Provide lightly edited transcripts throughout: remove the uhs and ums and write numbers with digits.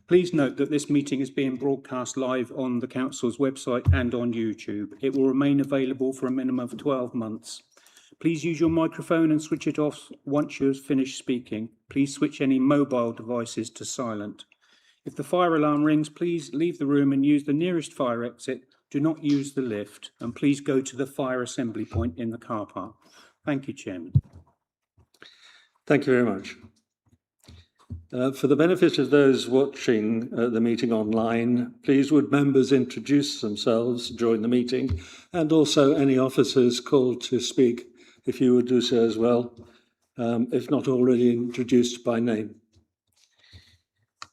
Please note that this meeting is being broadcast live on the Council's website and on YouTube. It will remain available for a minimum of 12 months. Please use your microphone and switch it off once you have finished speaking. Please switch any mobile devices to silent. If the fire alarm rings, please leave the room and use the nearest fire exit. Do not use the lift, and please go to the fire assembly point in the car park. Thank you, Chairman. Thank you very much. For the benefit of those watching the meeting online, please would members introduce themselves during the meeting, and also any officers called to speak, if you would do so as well, if not already introduced by name.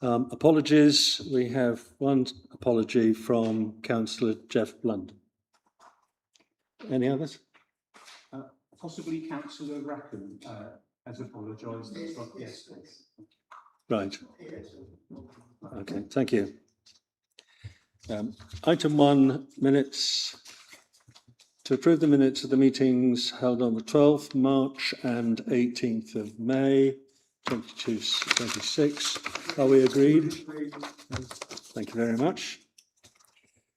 Apologies. We have one apology from Councillor Jeff Blunt. Any others? Possibly Councillor Rackham has apologised. Yes. Right. Okay, thank you. Item 1, minutes. To approve the minutes of the meetings held on the 12th March and 18th of May 2026. Are we agreed? Thank you very much.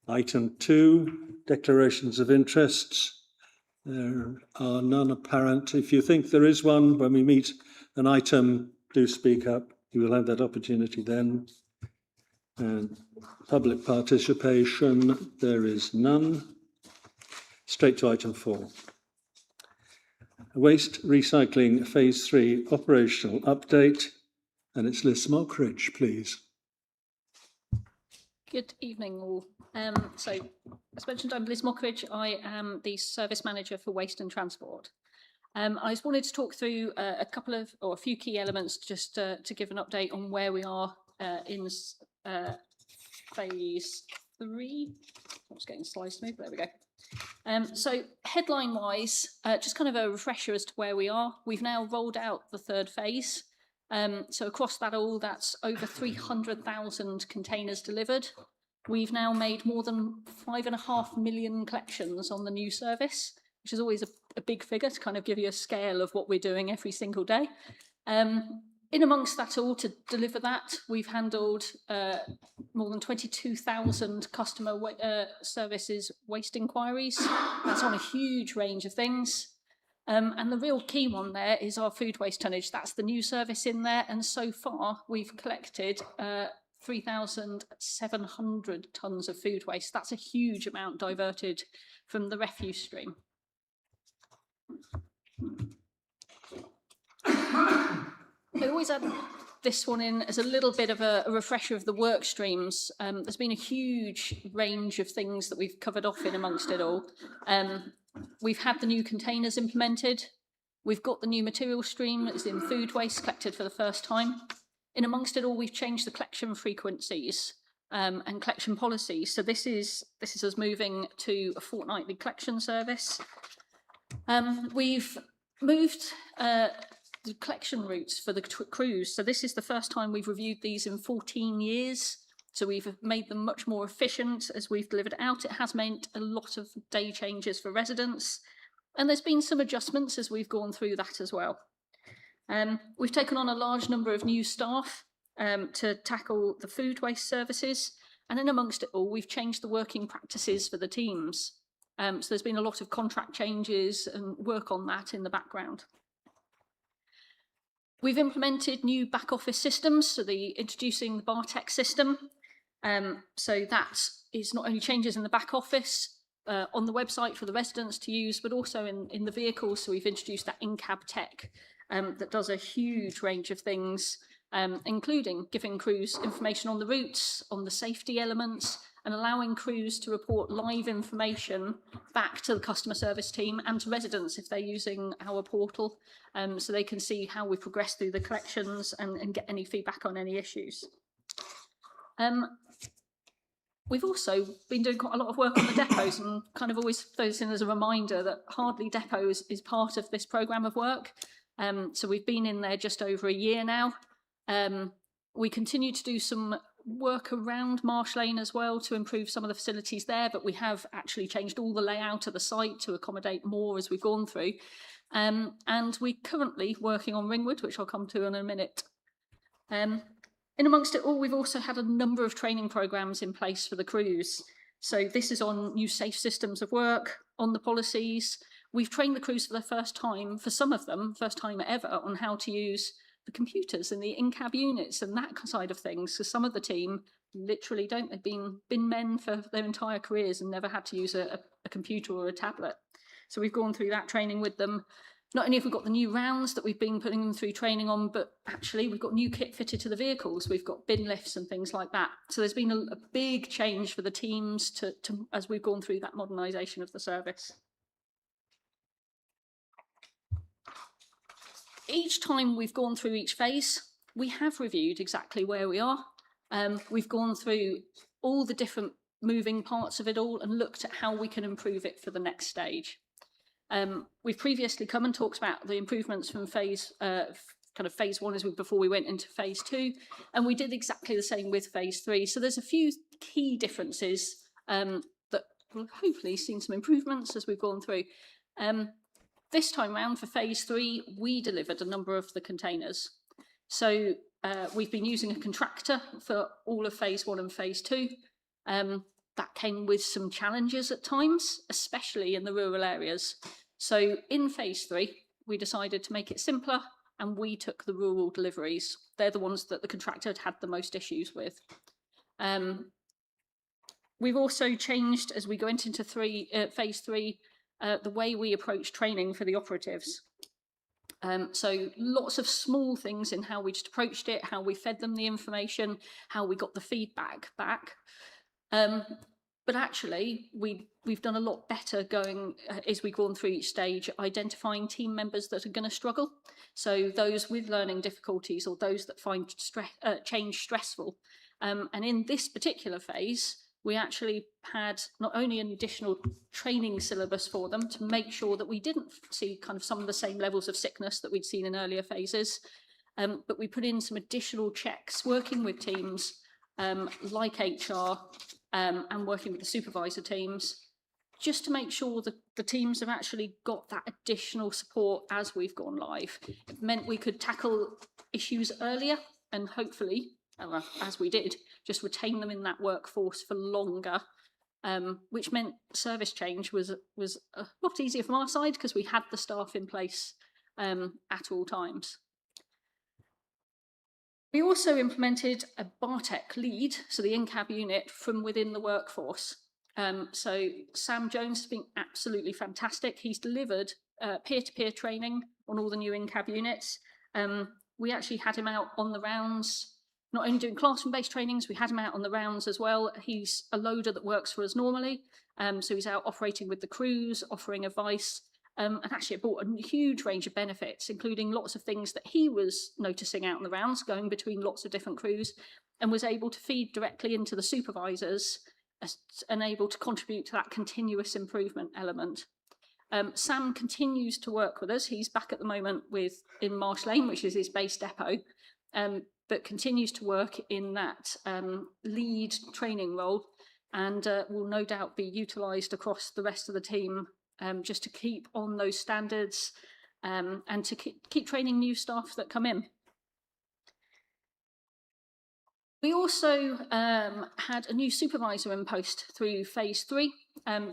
Item 2, declarations of interests. There are none apparent. If you think there is one when we meet an item, do speak up. You will have that opportunity then. And public participation, there is none. Straight to item 4. Waste Recycling Phase 3 operational update. And it's Liz Mockridge, please. Good evening, all. So, as mentioned, I'm Liz Mockridge. I am the Service Manager for Waste and Transport. I just wanted to talk through a few key elements just to give an update on where we are in Phase 3. I'm just getting the slides to move. There we go. So headline-wise, just kind of a refresher as to where we are. We've now rolled out the third phase. So across that all, that's over 300,000 containers delivered. We've now made more than 5.5 million collections on the new service, which is always a big figure to kind of give you a scale of what we're doing every single day. In amongst that all, to deliver that, we've handled more than 22,000 customer services waste inquiries. That's on a huge range of things. And the real key one there is our food waste tonnage. That's the new service in there. And so far, we've collected 3,700 tonnes of food waste. That's a huge amount diverted from the refuse stream. I always add this one in as a little bit of a refresher of the work streams. There's been a huge range of things that we've covered off in amongst it all. We've had the new containers implemented. We've got the new material stream that's in food waste collected for the first time. In amongst it all, we've changed the collection frequencies and collection policies. So this is us moving to a fortnightly collection service. We've moved the collection routes for the crews. So this is the first time we've reviewed these in 14 years. So we've made them much more efficient as we've delivered it out. It has meant a lot of day changes for residents. And there's been some adjustments as we've gone through that as well. We've taken on a large number of new staff to tackle the food waste services. And in amongst it all, we've changed the working practices for the teams. So there's been a lot of contract changes and work on that in the background. We've implemented new back office systems, so introducing the Bartec system. So that is not only changes in the back office, on the website for the residents to use, but also in the vehicles. So we've introduced that in-cab tech that does a huge range of things, including giving crews information on the routes, on the safety elements, and allowing crews to report live information back to the customer service team and to residents if they're using our portal, so they can see how we progress through the collections and get any feedback on any issues. We've also been doing quite a lot of work on the depots, and kind of always throws in as a reminder that Hardley Depot is part of this programme of work. So we've been in there just over a year now. We continue to do some work around Marsh Lane as well to improve some of the facilities there, but we have actually changed all the layout of the site to accommodate more as we've gone through. And we're currently working on Ringwood, which I'll come to in a minute. In amongst it all, we've also had a number of training programmes in place for the crews. So this is on new safe systems of work, on the policies. We've trained the crews for the first time, for some of them, first time ever, on how to use the computers and the in-cab units and that side of things. So some of the team literally don't. They've been men for their entire careers and never had to use a computer or a tablet. So we've gone through that training with them. Not only have we got the new rounds that we've been putting them through training on, but actually we've got new kit fitted to the vehicles. We've got bin lifts and things like that. So there's been a big change for the teams as we've gone through that modernisation of the service. Each time we've gone through each phase, we have reviewed exactly where we are. We've gone through all the different moving parts of it all and looked at how we can improve it for the next stage. We've previously come and talked about the improvements from phase one before we went into phase 2, and we did exactly the same with phase 3. So there's a few key differences that will hopefully see some improvements as we've gone through. This time round for phase 3, we delivered a number of the containers. So we've been using a contractor for all of phase 1 and phase 2. That came with some challenges at times, especially in the rural areas. So in phase 3, we decided to make it simpler and we took the rural deliveries. They're the ones that the contractor had the most issues with. We've also changed, as we go into phase 3, the way we approach training for the operatives. So lots of small things in how we just approached it, how we fed them the information, how we got the feedback back. But actually, we've done a lot better going as we've gone through each stage, identifying team members that are going to struggle. So those with learning difficulties or those that find change stressful. And in this particular phase, we actually had not only an additional training syllabus for them to make sure that we didn't see kind of some of the same levels of sickness that we'd seen in earlier phases, but we put in some additional checks, working with teams like HR and working with the supervisor teams, just to make sure that the teams have actually got that additional support as we've gone live. It meant we could tackle issues earlier and hopefully, as we did, just retain them in that workforce for longer, which meant service change was a lot easier from our side because we had the staff in place at all times. We also implemented a Bartech lead, so the in-cab unit from within the workforce. So Sam Jones has been absolutely fantastic. He's delivered peer-to-peer training on all the new in-cab units. We actually had him out on the rounds, not only doing classroom-based trainings, we had him out on the rounds as well. He's a loader that works for us normally, so he's out operating with the crews, offering advice, and actually it brought a huge range of benefits, including lots of things that he was noticing out on the rounds, going between lots of different crews, and was able to feed directly into the supervisors and able to contribute to that continuous improvement element. Sam continues to work with us. He's back at the moment in Marsh Lane, which is his base depot, but continues to work in that lead training role, and will no doubt be utilised across the rest of the team just to keep on those standards and to keep training new staff that come in. We also had a new supervisor in post through phase 3.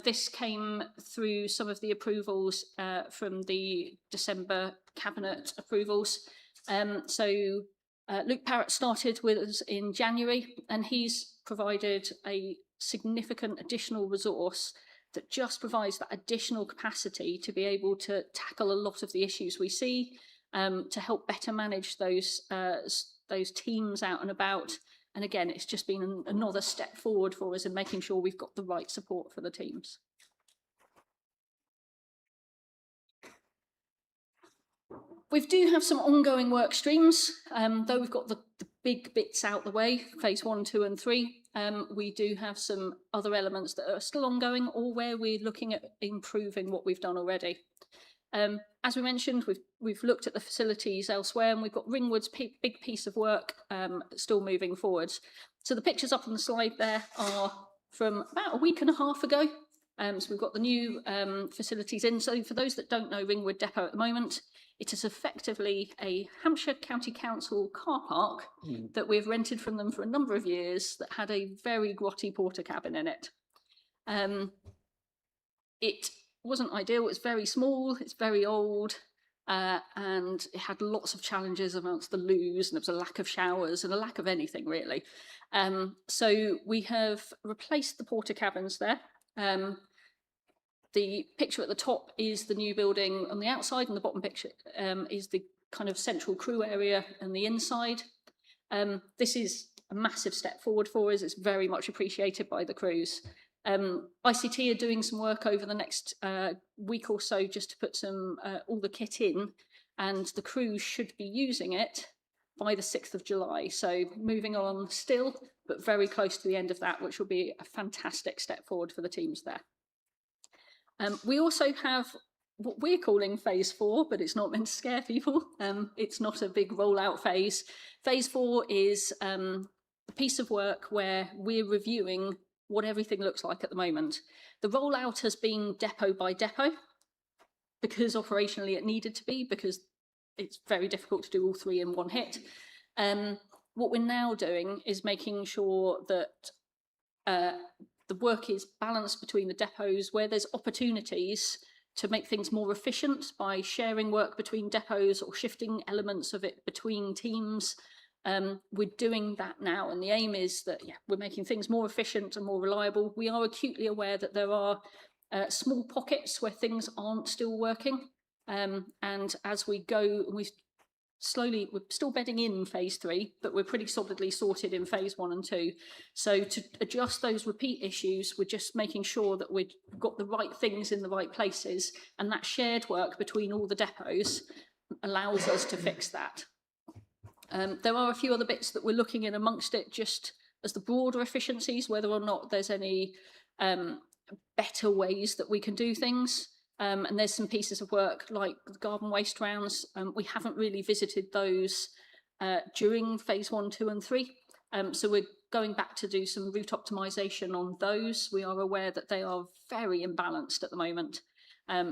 This came through some of the approvals from the December cabinet approvals. So Luke Parrott started with us in January, and he's provided a significant additional resource that just provides that additional capacity to be able to tackle a lot of the issues we see, to help better manage those teams out and about. And again, it's just been another step forward for us in making sure we've got the right support for the teams. We do have some ongoing work streams, though we've got the big bits out the way, phase 1, 2 and 3. We do have some other elements that are still ongoing or where we're looking at improving what we've done already. As we mentioned, we've looked at the facilities elsewhere, and we've got Ringwood's big piece of work still moving forwards. So the pictures up on the slide there are from about a week and a half ago. So we've got the new facilities in. So for those that don't know Ringwood Depot at the moment, It is effectively a Hampshire County Council car park that we've rented from them for a number of years that had a very grotty porter cabin in it. It wasn't ideal, it's very small, it's very old, and it had lots of challenges amongst the loos, and there was a lack of showers and a lack of anything really. So we have replaced the porter cabins there. The picture at the top is the new building on the outside, and the bottom picture is the kind of central crew area and the inside. This is a massive step forward for us. It's very much appreciated by the crews. ICT are doing some work over the next week or so just to put some all the kit in, and the crews should be using it by the 6th of July. So moving on still, but very close to the end of that, which will be a fantastic step forward for the teams there. We also have what we're calling phase 4, but it's not meant to scare people. It's not a big rollout phase. Phase 4 is a piece of work where we're reviewing what everything looks like at the moment. The rollout has been depot by depot because operationally it needed to be, because it's very difficult to do all 3 in one hit. What we're now doing is making sure that the work is balanced between the depots where there's opportunities to make things more efficient by sharing work between depots or shifting elements of it between teams. We're doing that now, and the aim is that we're making things more efficient and more reliable. We are acutely aware that there are small pockets where things aren't still working, and as we go, we're still bedding in phase 3, but we're pretty solidly sorted in phase 1 and 2. So to adjust those repeat issues, we're just making sure that we've got the right things in the right places, and that shared work between all the depots allows us to fix that. There are a few other bits that we're looking in amongst it, just as the broader efficiencies, whether or not there's any better ways that we can do things. And there's some pieces of work like the garden waste rounds. We haven't really visited those during phase 1, 2 and 3. So we're going back to do some route optimisation on those. We are aware that they are very imbalanced at the moment.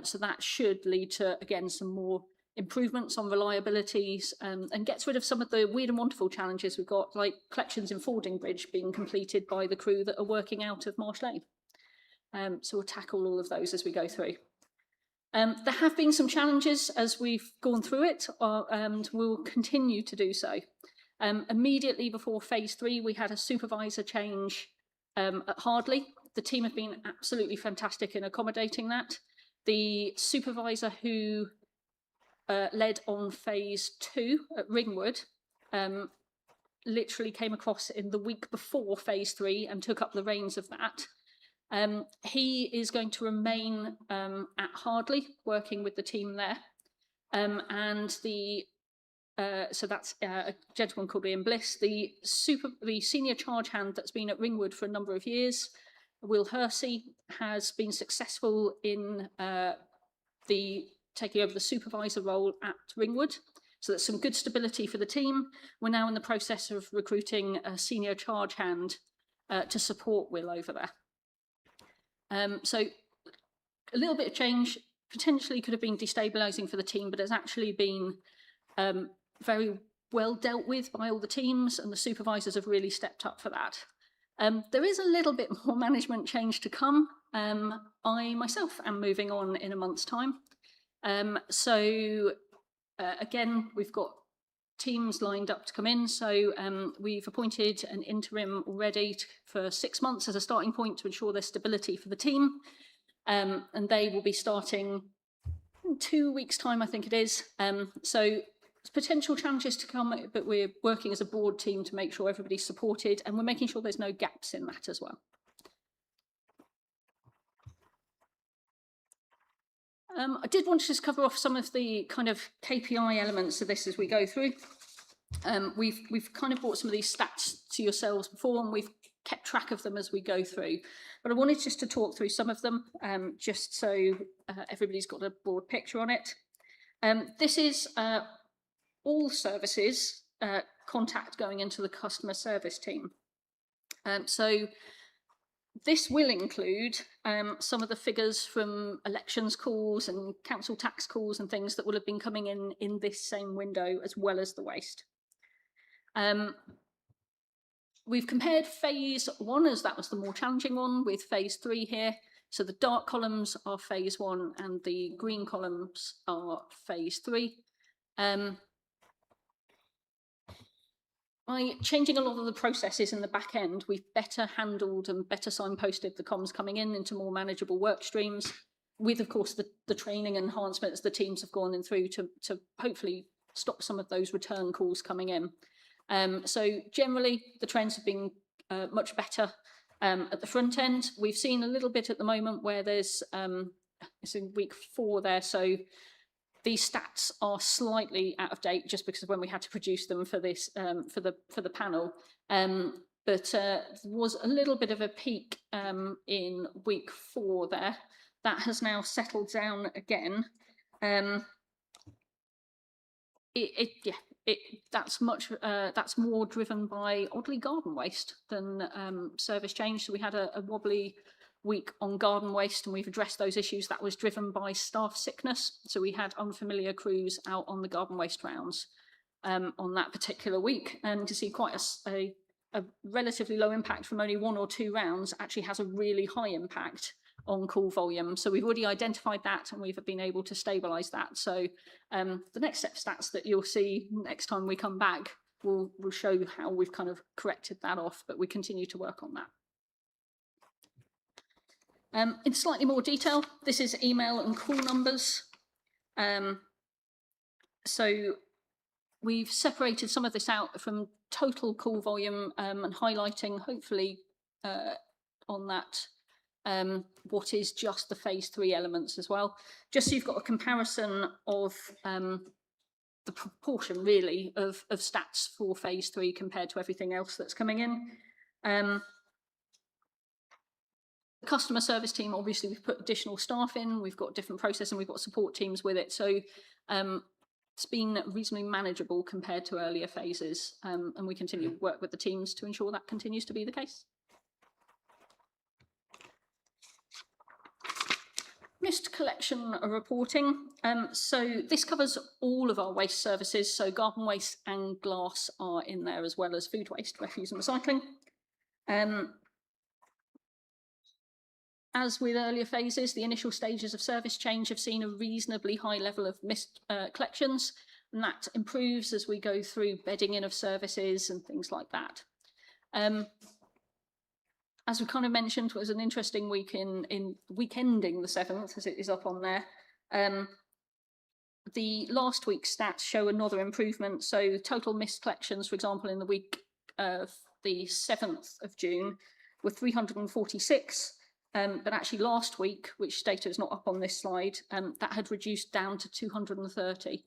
So that should lead to, again, some more improvements on reliabilities, and gets rid of some of the weird and wonderful challenges we've got, like collections in Fording Bridge being completed by the crew that are working out of Marsh Lane. So we'll tackle all of those as we go through. There have been some challenges as we've gone through it, and we'll continue to do so. Immediately before phase 3, we had a supervisor change at Hardley. The team have been absolutely fantastic in accommodating that. The supervisor who led on phase 2 at Ringwood literally came across in the week before phase 3 and took up the reins of that. He is going to remain at Hardley, working with the team there. And so that's a gentleman called Ian Bliss. The senior charge hand that's been at Ringwood for a number of years, Will Hersey, has been successful in taking over the supervisor role at Ringwood. So that's some good stability for the team. We're now in the process of recruiting a senior charge hand to support Will over there. So a little bit of change potentially could have been destabilising for the team, but it's actually been very well dealt with by all the teams, and the supervisors have really stepped up for that. There is a little bit more management change to come. I myself am moving on in a month's time. Again, we've got teams lined up to come in. So we've appointed an interim already for 6 months as a starting point to ensure there's stability for the team. And they will be starting in 2 weeks' time, I think it is. So potential challenges to come, but we're working as a board team to make sure everybody's supported, and we're making sure there's no gaps in that as well. I did want to just cover off some of the kind of KPI elements of this as we go through. We've kind of brought some of these stats to yourselves before, and we've kept track of them as we go through. But I wanted just to talk through some of them, just so everybody's got a broad picture on it. This is all services contact going into the customer service team. So This will include some of the figures from elections calls and council tax calls and things that will have been coming in this same window, as well as the waste. We've compared phase 1, as that was the more challenging one, with phase 3 here. So the dark columns are phase 1 and the green columns are phase 3. By changing a lot of the processes in the back end, we've better handled and better signposted the comms coming in into more manageable work streams, with, of course, the training enhancements the teams have gone in through to hopefully stop some of those return calls coming in. So generally, the trends have been much better at the front end. We've seen a little bit at the moment where there's, it's in week 4 there, so these stats are slightly out of date just because of when we had to produce them for this, for the panel. But there was a little bit of a peak in week 4 there. That has now settled down again. That's more driven by, oddly, garden waste than service change. So we had a wobbly week on garden waste, and we've addressed those issues. That was driven by staff sickness. So we had unfamiliar crews out on the garden waste rounds on that particular week, and to see quite a relatively low impact from only 1 or 2 rounds actually has a really high impact on call volume. So we've already identified that, and we've been able to stabilise that. So the next set of stats that you'll see next time we come back will show how we've kind of corrected that off, but we continue to work on that. In slightly more detail, this is email and call numbers. So we've separated some of this out from total call volume and highlighting, hopefully, on that what is just the phase 3 elements as well, just so you've got a comparison of the proportion really of stats for phase 3 compared to everything else that's coming in. The customer service team, obviously we've put additional staff in, we've got different process, and we've got support teams with it, so it's been reasonably manageable compared to earlier phases, and we continue to work with the teams to ensure that continues to be the case. Mist collection reporting. So this covers all of our waste services. So garden waste and glass are in there, as well as food waste, refuse and recycling. As with earlier phases, the initial stages of service change have seen a reasonably high level of mist collections, and that improves as we go through bedding in of services and things like that. As we kind of mentioned, it was an interesting week in week ending the 7th, as it is up on there. The last week's stats show another improvement. So total mist collections, for example, in the week of the 7th of June were 346. But actually last week, which data is not up on this slide, that had reduced down to 230.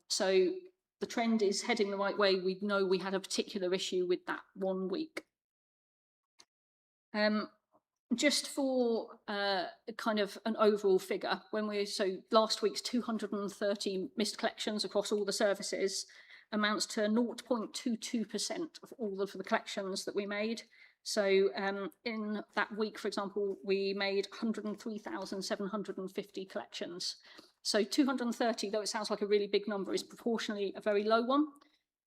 So the trend is heading the right way. We know we had a particular issue with that 1 week. Just for kind of an overall figure, so last week's 230 mist collections across all the services amounts to 0.22% of all of the collections that we made. So in that week, for example, we made 103,750 collections. So 230, though it sounds like a really big number, is proportionally a very low one.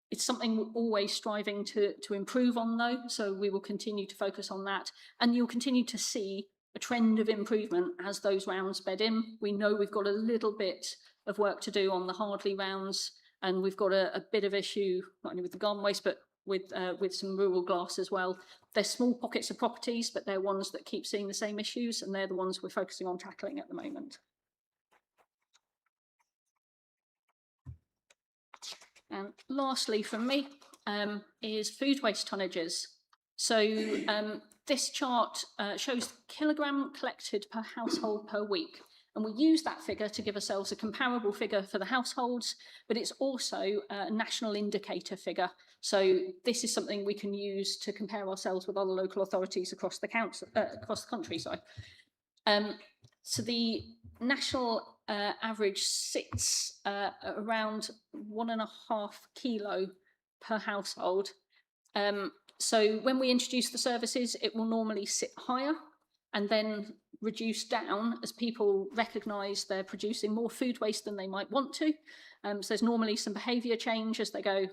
It's something we're always striving to improve on, though, so we will continue to focus on that. And you'll continue to see a trend of improvement as those rounds bed in. We know we've got a little bit of work to do on the hardly rounds, and we've got a bit of issue, not only with the garden waste, but with some rural glass as well. They're small pockets of properties, but they're ones that keep seeing the same issues, and they're the ones we're focusing on tackling at the moment. And lastly from me is food waste tonnages. So this chart shows the kilogram collected per household per week. And we use that figure to give ourselves a comparable figure for the households, but it's also a national indicator figure. So this is something we can use to compare ourselves with other local authorities across the country. Sorry. So the national average sits around 1.5 kilo per household. So when we introduce the services, it will normally sit higher and then reduce down as people recognise they're producing more food waste than they might want to. So there's normally some behaviour change as they go,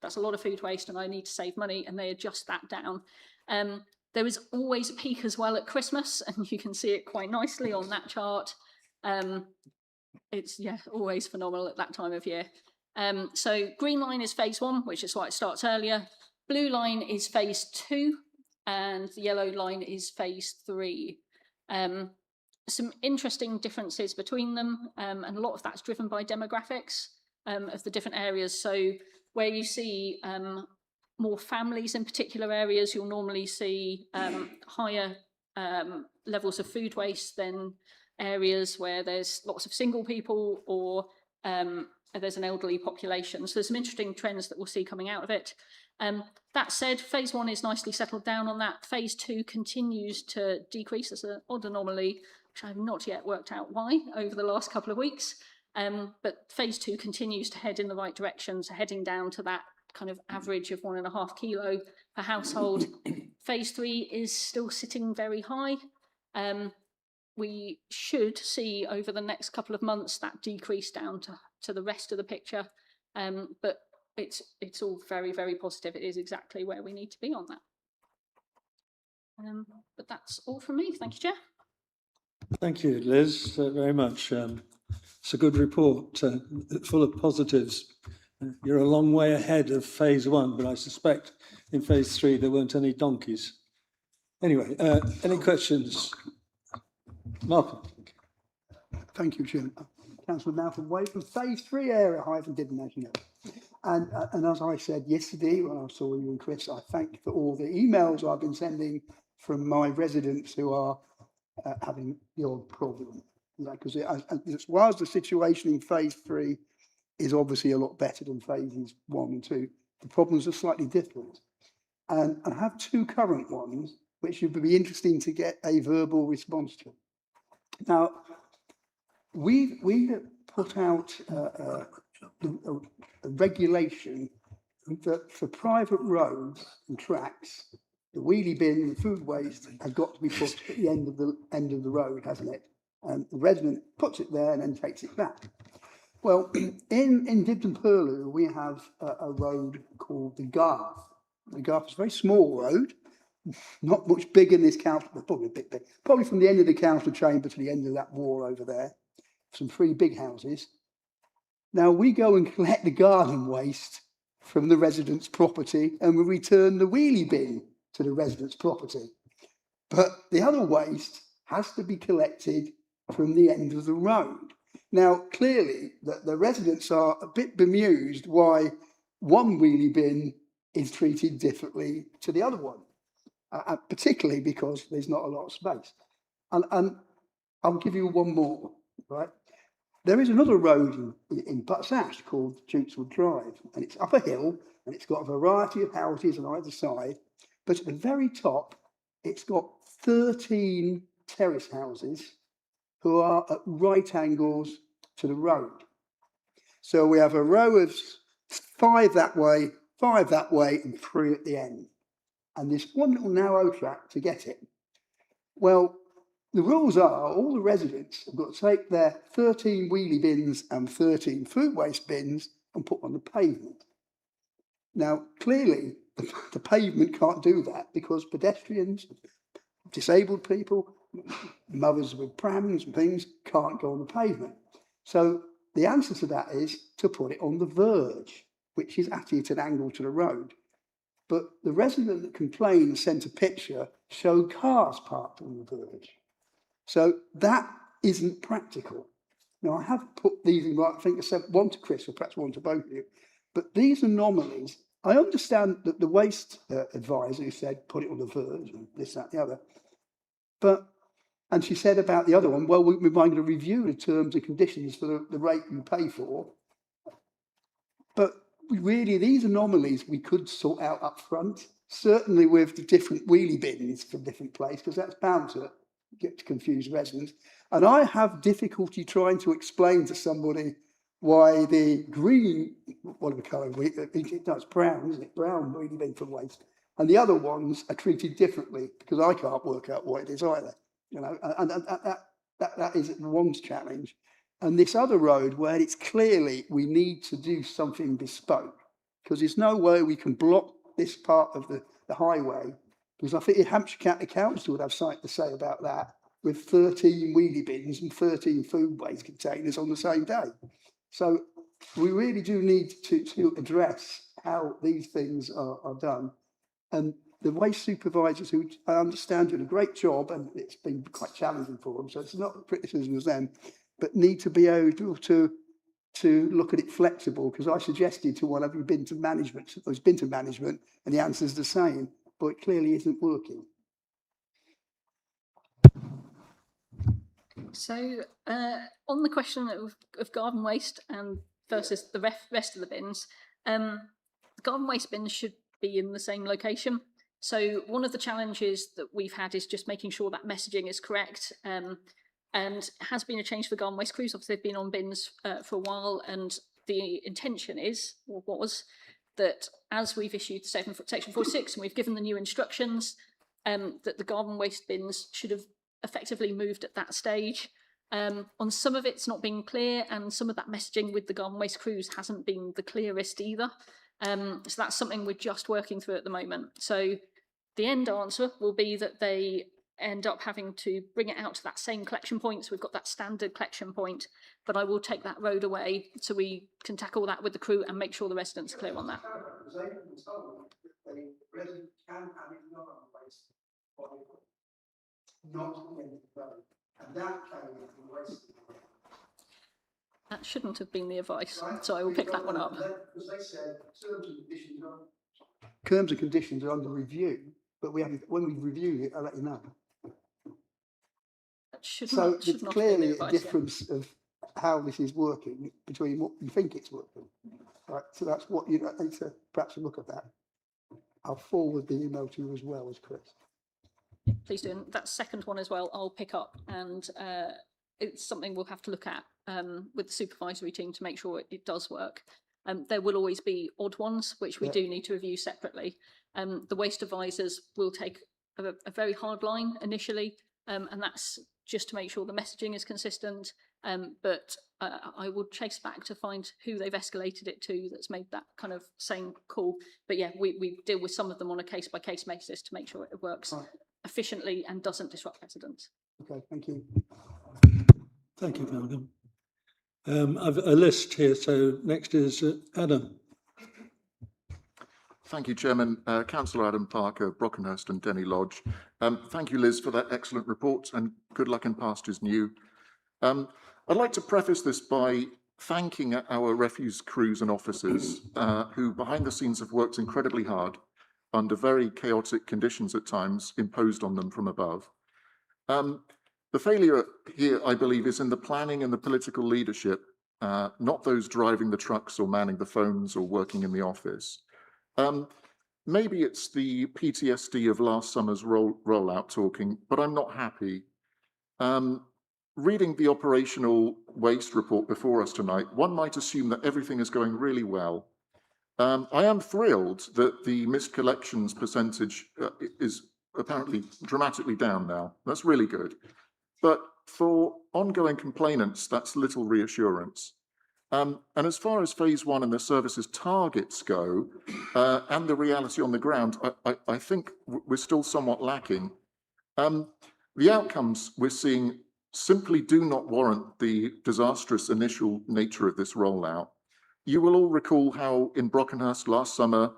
that's a lot of food waste and I need to save money, and they adjust that down. There is always a peak as well at Christmas, and you can see it quite nicely on that chart. It's always phenomenal at that time of year. So green line is phase 1, which is why it starts earlier. Blue line is phase 2, and the yellow line is phase 3. Some interesting differences between them, and a lot of that's driven by demographics of the different areas. So where you see more families in particular areas, you'll normally see higher levels of food waste than areas where there's lots of single people or there's an elderly population. So there's some interesting trends that we'll see coming out of it. That said, phase 1 is nicely settled down on that. Phase 2 continues to decrease. There's an odd anomaly, which I've not yet worked out why over the last couple of weeks. But phase 2 continues to head in the right direction, so heading down to that kind of average of 1.5 kilo per household. Phase 3 is still sitting very high. We should see over the next couple of months that decrease down to the rest of the picture. But it's all very, very positive. It is exactly where we need to be on that. But that's all from me. Thank you, Chair. Thank you, Liz, very much. It's a good report, full of positives. You're a long way ahead of phase 1, but I suspect in phase 3 there weren't any donkeys. Anyway, any questions? Malcolm. Thank you, Chairman. Councillor Malcolm Wade from phase 3 area, I didn't actually know. And as I said yesterday when I saw you and Chris, I thank you for all the emails I've been sending from my residents who are having the odd problem. Because as well as the situation in phase 3 is obviously a lot better than phases 1 and 2, the problems are slightly different. And I have 2 current ones, which would be interesting to get a verbal response to. Now, we put out a regulation that for private roads and tracks, the wheelie bin and the food waste has got to be put at the end of the road, hasn't it? And the resident puts it there and then takes it back. Well, in Dibden Purlieu, we have a road called the Garth. The Garth is a very small road, not much bigger than this council, but probably a bit big. Probably from the end of the council chamber to the end of that wall over there. Some 3 big houses. Now we go and collect the garden waste from the resident's property and we return the wheelie bin to the resident's property. But the other waste has to be collected from the end of the road. Now, clearly, the residents are a bit bemused why one wheelie bin is treated differently to the other one, particularly because there's not a lot of space. And I'll give you one more, right? There is another road in Butts Ash called Dukeswood Drive, and it's up a hill, and it's got a variety of houses on either side, but at the very top, it's got 13 terrace houses who are at right angles to the road. So we have a row of 5 that way, 5 that way, and 3 at the end. And this one little narrow track to get it. Well, the rules are all the residents have got to take their 13 wheelie bins and 13 food waste bins and put on the pavement. Now, clearly, the pavement can't do that because pedestrians, disabled people, mothers with prams and things can't go on the pavement. So the answer to that is to put it on the verge, which is actually at an angle to the road. But the resident that complained sent a picture, showed cars parked on the verge. So that isn't practical. Now I have put these in, I think I said one to Chris or perhaps one to both of you, but these anomalies, I understand that the waste advisor who said put it on the verge and this, that, the other, but, and she said about the other one, well, we're going to review the terms and conditions for the rate you pay for. But really, these anomalies we could sort out up front, certainly with the different wheelie bins from different places, because that's bound to get to confuse residents. And I have difficulty trying to explain to somebody why the green, whatever colour, it's brown, isn't it? Brown wheelie bin for waste And the other ones are treated differently because I can't work out what it is either. You know, and that is one's challenge. And this other road where it's clearly we need to do something bespoke, because there's no way we can block this part of the highway, because I think Hampshire County Council would have something to say about that, with 13 wheelie bins and 13 food waste containers on the same day. So we really do need to address how these things are done. And the waste supervisors, who I understand do a great job, and it's been quite challenging for them, so it's not a criticism of them, but need to be able to look at it flexible, because I suggested to one, have you been to management? Or has been to management, and the answer's the same, but it clearly isn't working. So on the question of garden waste and versus the rest of the bins, garden waste bins should be in the same location. So one of the challenges that we've had is just making sure that messaging is correct. And it has been a change for garden waste crews. Obviously, they've been on bins for a while, and the intention is, or was, that as we've issued Section 46 and we've given the new instructions, that the garden waste bins should have effectively moved at that stage. On some of it's not been clear, and some of that messaging with the garden waste crews hasn't been the clearest either. So that's something we're just working through at the moment. So the end answer will be that they end up having to bring it out to that same collection point. So we've got that standard collection point, but I will take that road away so we can tackle that with the crew and make sure the residents are clear on that. That shouldn't have been the advice, so I will pick that one up. Because they said terms and conditions are under review, but we haven't. When we review it, I'll let you know. That should so not, should there's clearly advice, a difference of how this is working between what you think it's working. Right, so that's what you need to perhaps look at that. I'll forward the email to you as well as Chris. Yeah, please do. And that second one as well, I'll pick up, and it's something we'll have to look at with the supervisory team to make sure it does work. There will always be odd ones, which we do need to review separately. The waste advisors will take a very hard line initially, and that's just to make sure the messaging is consistent. But I will chase back to find who they've escalated it to that's made that kind of same call. But yeah, we deal with some of them on a case-by-case basis to make sure it works efficiently and doesn't disrupt residents. Okay, thank you. Thank you, Malcolm. I've a list here, so next is Adam. Thank you, Chairman. Councillor Adam Parker, Brockenhurst and Denny Lodge. Thank you, Liz, for that excellent report, and good luck in pastures new. I'd like to preface this by thanking our refuse crews and officers who behind the scenes have worked incredibly hard under very chaotic conditions at times imposed on them from above. The failure here, I believe, is in the planning and the political leadership, not those driving the trucks or manning the phones or working in the office. Maybe it's the PTSD of last summer's rollout talking, but I'm not happy. Reading the operational waste report before us tonight, one might assume that everything is going really well. I am thrilled that the missed collections percentage is apparently dramatically down now. That's really good. But for ongoing complainants, that's little reassurance. And as far as phase one and the services targets go, and the reality on the ground, I think we're still somewhat lacking. The outcomes we're seeing simply do not warrant the disastrous initial nature of this rollout. You will all recall how in Brockenhurst last summer,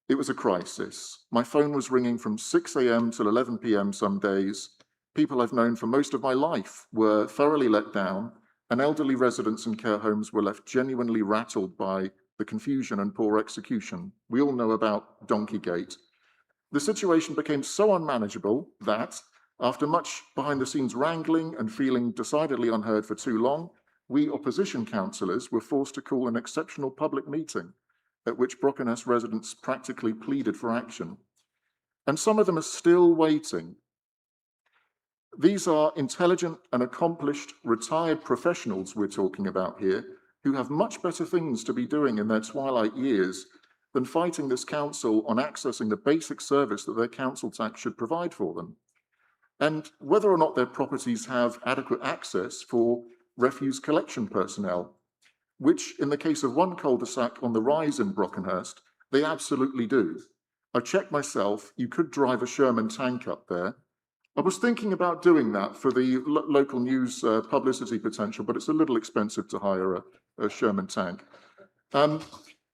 it was a crisis. My phone was ringing from 6 a.m. till 11 p.m. some days. People I've known for most of my life were thoroughly let down, and elderly residents in care homes were left genuinely rattled by the confusion and poor execution. We all know about Donkeygate. The situation became so unmanageable that, after much behind-the-scenes wrangling and feeling decidedly unheard for too long, we opposition councillors were forced to call an exceptional public meeting at which Brockenhurst residents practically pleaded for action. And some of them are still waiting. These are intelligent and accomplished retired professionals we're talking about here, who have much better things to be doing in their twilight years than fighting this council on accessing the basic service that their council tax should provide for them, and whether or not their properties have adequate access for refuse collection personnel, which in the case of one cul-de-sac on the rise in Brockenhurst, they absolutely do. I checked myself, you could drive a Sherman tank up there. I was thinking about doing that for the local news publicity potential, but it's a little expensive to hire a Sherman tank.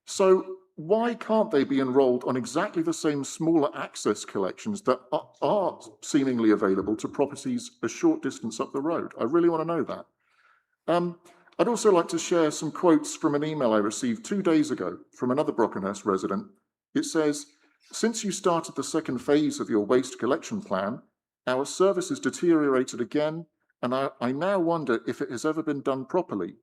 So why can't they be enrolled on exactly the same smaller access collections that are seemingly available to properties a short distance up the road? I really want to know that. I'd also like to share some quotes from an email I received 2 days ago from another Brockenhurst resident. It says, "Since you started the second phase of your waste collection plan, our service has deteriorated again, and I now wonder if it has ever been done properly.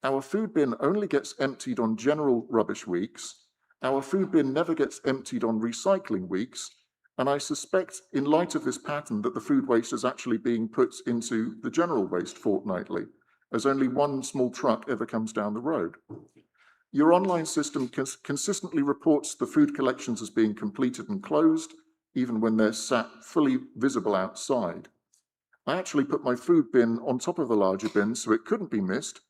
Our food bin only gets emptied on general rubbish weeks. Our food bin never gets emptied on recycling weeks. And I suspect, in light of this pattern, that the food waste is actually being put into the general waste fortnightly, as only one small truck ever comes down the road. Your online system consistently reports the food collections as being completed and closed, even when they're sat fully visible outside. I actually put my food bin on top of the larger bin so it couldn't be missed,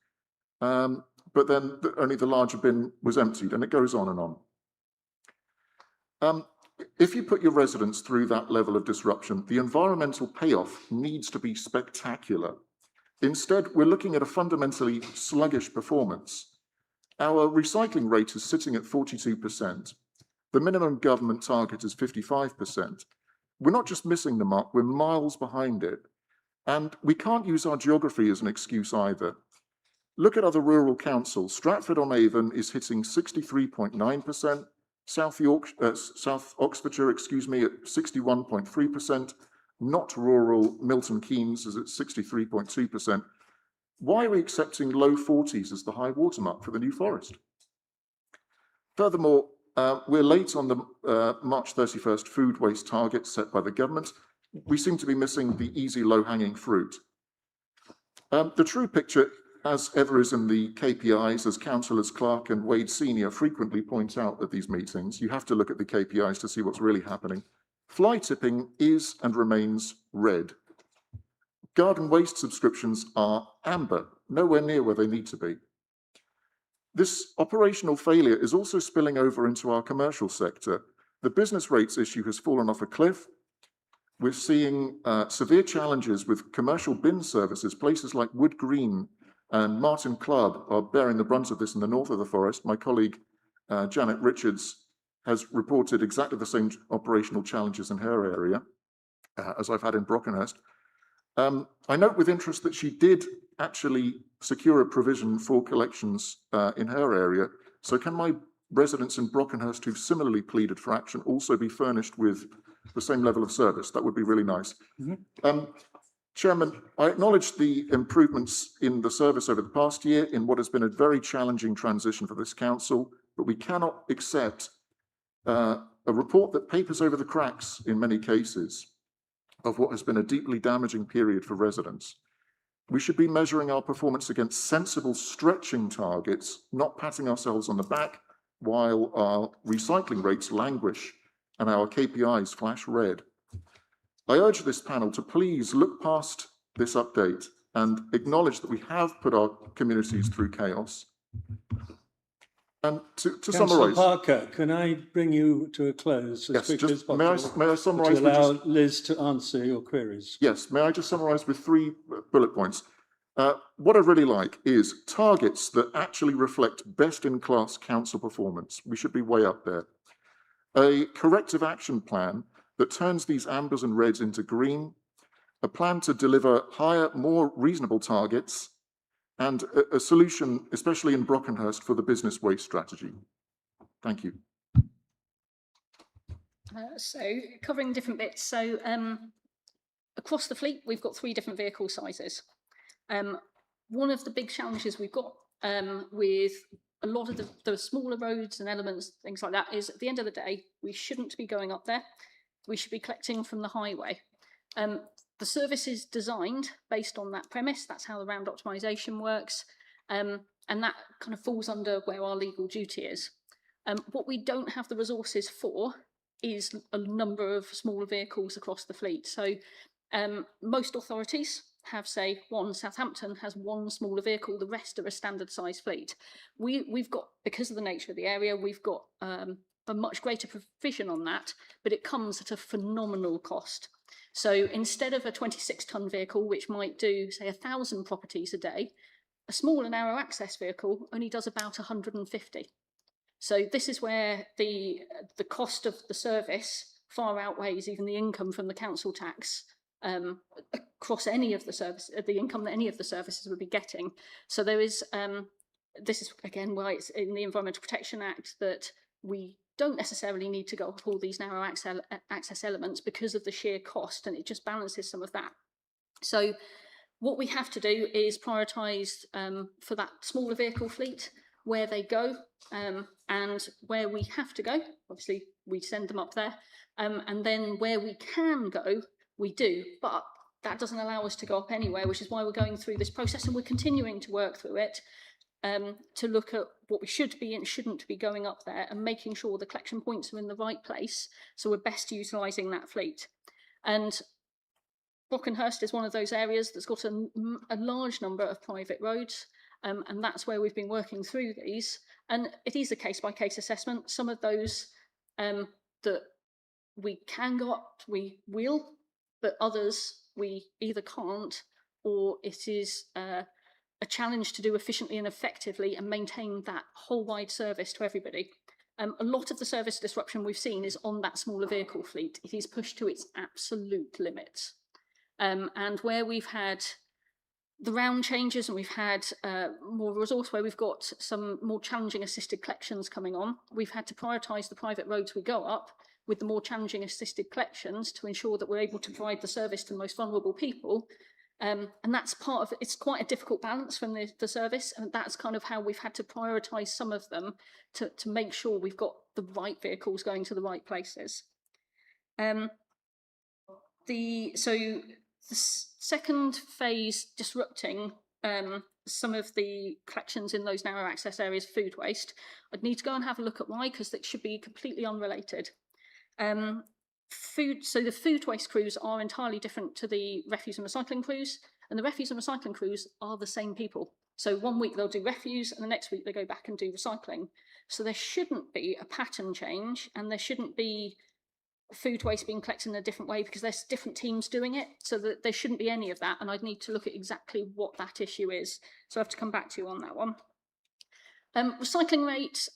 but then only the larger bin was emptied, and it goes on and on. If you put your residents through that level of disruption, the environmental payoff needs to be spectacular. Instead, we're looking at a fundamentally sluggish performance. Our recycling rate is sitting at 42%. The minimum government target is 55%. We're not just missing the mark, we're miles behind it. And we can't use our geography as an excuse either. Look at other rural councils. Stratford-on-Avon is hitting 63.9%, South Oxfordshire, at 61.3%, not rural Milton Keynes is at 63.2%. Why are we accepting low 40s as the high watermark for the New Forest? Furthermore, we're late on the March 31st food waste target set by the government. We seem to be missing the easy low-hanging fruit. The true picture, as ever, is in the KPIs, as councillors Clark and Wade Senior frequently point out at these meetings. You have to look at the KPIs to see what's really happening. Fly tipping is and remains red. Garden waste subscriptions are amber, nowhere near where they need to be. This operational failure is also spilling over into our commercial sector. The business rates issue has fallen off a cliff. We're seeing severe challenges with commercial bin services. Places like Wood Green and Martin Club are bearing the brunt of this in the north of the forest. My colleague, Janet Richards, has reported exactly the same operational challenges in her area as I've had in Brockenhurst. I note with interest that she did actually secure a provision for collections in her area. So can my residents in Brockenhurst who've similarly pleaded for action also be furnished with the same level of service? That would be really nice. Chairman, I acknowledge the improvements in the service over the past year in what has been a very challenging transition for this council, but we cannot accept a report that papers over the cracks in many cases of what has been a deeply damaging period for residents. We should be measuring our performance against sensible stretching targets, not patting ourselves on the back while our recycling rates languish and our KPIs flash red. I urge this panel to please look past this update and acknowledge that we have put our communities through chaos. And to summarise, Parker, can I bring you to a close as quickly as possible? May I summarise? To allow Liz to answer your queries. Yes, may I just summarise with 3 bullet points? What I really like is targets that actually reflect best-in-class council performance. We should be way up there. A corrective action plan that turns these ambers and reds into green, a plan to deliver higher, more reasonable targets, and a solution, especially in Brockenhurst, for the business waste strategy. Thank you. So covering different bits. So across the fleet, we've got 3 different vehicle sizes. One of the big challenges we've got with a lot of the smaller roads and elements, things like that, is at the end of the day, we shouldn't be going up there. We should be collecting from the highway. The service is designed based on that premise. That's how the round optimisation works. And that kind of falls under where our legal duty is. What we don't have the resources for is a number of smaller vehicles across the fleet. So most authorities have, say, one. Southampton has one smaller vehicle, the rest are a standard size fleet. We've got, because of the nature of the area, we've got a much greater provision on that, but it comes at a phenomenal cost. So instead of a 26-ton vehicle, which might do, say, 1,000 properties a day, a small and narrow access vehicle only does about 150. So this is where the cost of the service far outweighs even the income from the council tax across any of the service, the income that any of the services would be getting. So there is, this is again why it's in the Environmental Protection Act that we don't necessarily need to go up all these narrow access elements because of the sheer cost, and it just balances some of that. So what we have to do is prioritise for that smaller vehicle fleet where they go, and where we have to go, obviously we send them up there, and then where we can go, we do, but that doesn't allow us to go up anywhere, which is why we're going through this process, and we're continuing to work through it to look at what we should be and shouldn't be going up there, and making sure the collection points are in the right place, so we're best utilising that fleet. And Brockenhurst is one of those areas that's got a large number of private roads, and that's where we've been working through these. And it is a case-by-case assessment. Some of those that we can go up, we will, but others we either can't, or it is a challenge to do efficiently and effectively and maintain that whole wide service to everybody. A lot of the service disruption we've seen is on that smaller vehicle fleet. It is pushed to its absolute limits. And where we've had the round changes and we've had more resource, where we've got some more challenging assisted collections coming on, we've had to prioritise the private roads we go up with the more challenging assisted collections to ensure that we're able to provide the service to the most vulnerable people. And that's part of it. It's quite a difficult balance from the service, and that's kind of how we've had to prioritise some of them to make sure we've got the right vehicles going to the right places. The second phase, disrupting some of the collections in those narrow access areas, food waste, I'd need to go and have a look at why, because that should be completely unrelated. So the food waste crews are entirely different to the refuse and recycling crews, and the refuse and recycling crews are the same people. So one week they'll do refuse, and the next week they go back and do recycling. So there shouldn't be a pattern change, and there shouldn't be food waste being collected in a different way because there's different teams doing it, so that there shouldn't be any of that, and I'd need to look at exactly what that issue is. So I have to come back to you on that one. Recycling rate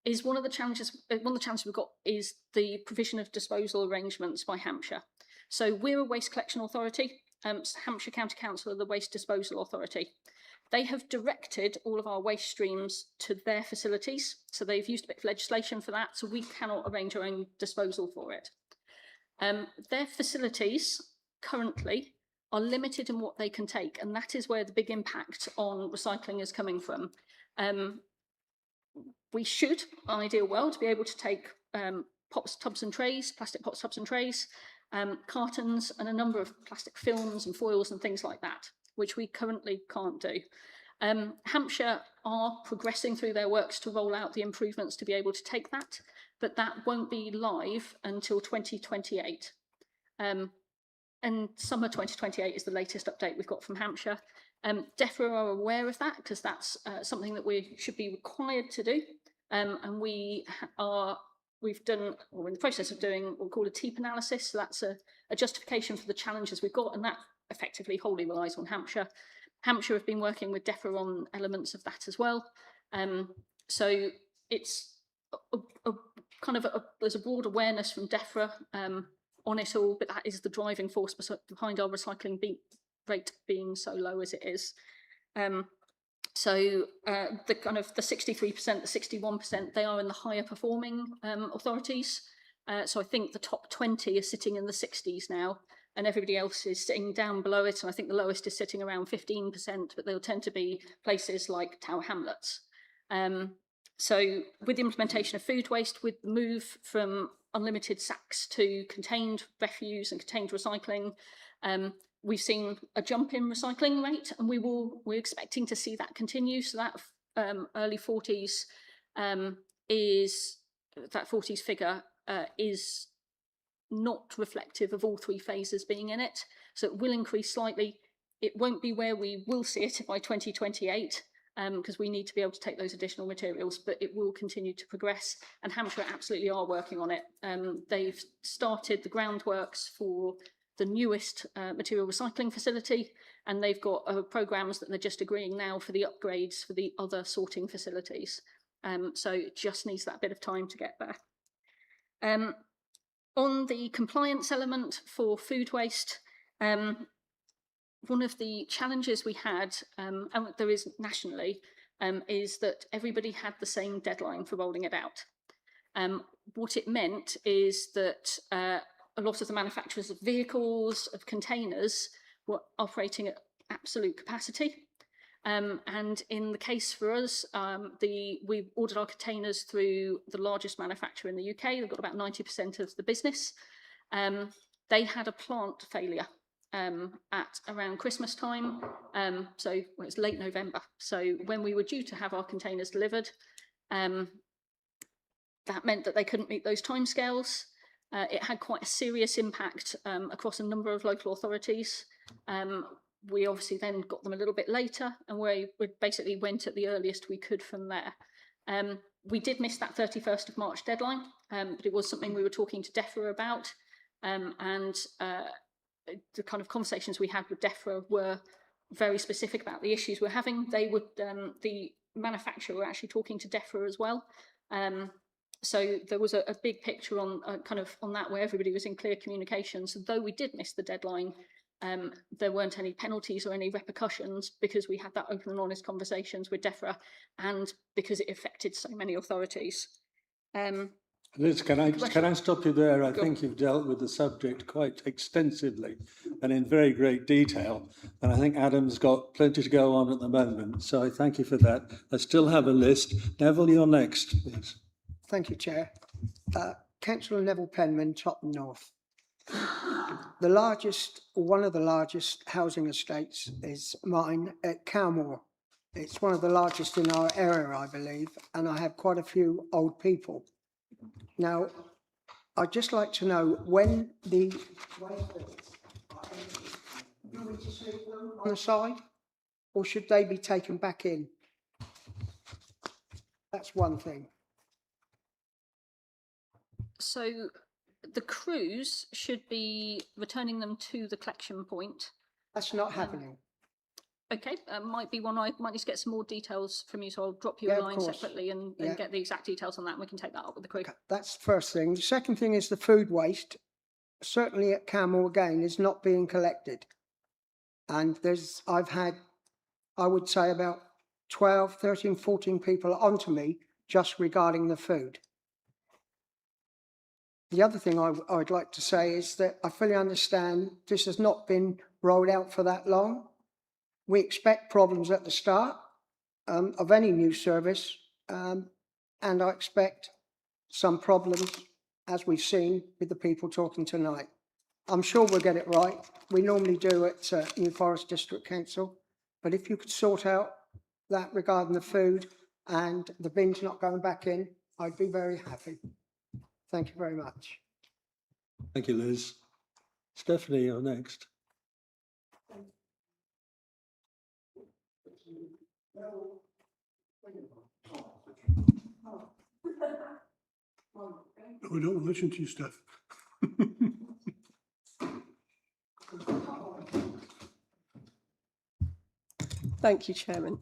is one of the challenges. One of the challenges we've got is the provision of disposal arrangements by Hampshire. So we're a waste collection authority. Hampshire County Council are the waste disposal authority. They have directed all of our waste streams to their facilities. So they've used a bit of legislation for that, so we cannot arrange our own disposal for it. Their facilities currently are limited in what they can take, and that is where the big impact on recycling is coming from. We should, ideal world, be able to take pots, tubs and trays, plastic pots, tubs and trays, cartons, and a number of plastic films and foils and things like that, which we currently can't do. Hampshire are progressing through their works to roll out the improvements to be able to take that, but that won't be live until 2028. And summer 2028 is the latest update we've got from Hampshire. DEFRA are aware of that because that's something that we should be required to do. And we've done, or we're in the process of doing what we call a TEEP analysis. So that's a justification for the challenges we've got, and that effectively wholly relies on Hampshire. Hampshire have been working with DEFRA on elements of that as well. So it's there's a broad awareness from DEFRA on it all, but that is the driving force behind our recycling rate being so low as it is. So the 63%, the 61%, they are in the higher performing authorities. So I think the top 20 are sitting in the 60s now, and everybody else is sitting down below it. And I think the lowest is sitting around 15%, but they'll tend to be places like Tower Hamlets. So with the implementation of food waste, with the move from unlimited sacks to contained refuse and contained recycling, we've seen a jump in recycling rate, and we're expecting to see that continue. So that early 40s is that 40s figure is not reflective of all three phases being in it. So it will increase slightly. It won't be where we will see it by 2028, because we need to be able to take those additional materials, but it will continue to progress, and Hampshire absolutely are working on it. They've started the groundworks for the newest material recycling facility, and they've got programmes that they're just agreeing now for the upgrades for the other sorting facilities. So it just needs that bit of time to get there. On the compliance element for food waste, one of the challenges we had, and there is nationally, is that everybody had the same deadline for rolling it out. What it meant is that a lot of the manufacturers of vehicles, of containers, were operating at absolute capacity. And in the case for us, we ordered our containers through the largest manufacturer in the UK. They've got about 90% of the business. They had a plant failure at around Christmas time. So it's late November. So when we were due to have our containers delivered, that meant that they couldn't meet those timescales. It had quite a serious impact across a number of local authorities. We obviously then got them a little bit later, and we basically went at the earliest we could from there. We did miss that 31st of March deadline, but it was something we were talking to DEFRA about, and the kind of conversations we had with DEFRA were very specific about the issues we're having. They would, the manufacturer were actually talking to DEFRA as well. So there was a big picture on kind of on that where everybody was in clear communication. So though we did miss the deadline, there weren't any penalties or any repercussions because we had that open and honest conversations with DEFRA, and because it affected so many authorities. Liz, can I stop you there? I think you've dealt with the subject quite extensively and in very great detail. And I think Adam's got plenty to go on at the moment. So I thank you for that. I still have a list. Neville, you're next, please. Thank you, Chair. Councillor Neville Penman, Tottenham North. The largest, or one of the largest housing estates is mine at Cowmore. It's one of the largest in our area, I believe, and I have quite a few old people. Now, I'd just like to know when the do we just leave them on the side, or should they be taken back in? That's one thing. So the crews should be returning them to the collection point. That's not happening. Okay, might be one I might need to get some more details from you, so I'll drop you a line separately and get the exact details on that, and we can take that up with the crew. Okay, that's the first thing. The second thing is the food waste, certainly at Camel again, is not being collected. And I've had, I would say about 12, 13, 14 people onto me just regarding the food. The other thing I'd like to say is that I fully understand this has not been rolled out for that long. We expect problems at the start of any new service, and I expect some problems, as we've seen with the people talking tonight. I'm sure we'll get it right. We normally do at New Forest District Council, but if you could sort out that regarding the food and the bins not going back in, I'd be very happy. Thank you very much. Thank you, Liz. Stephanie, you're next. We don't listen to you, Steph. Thank you, Chairman.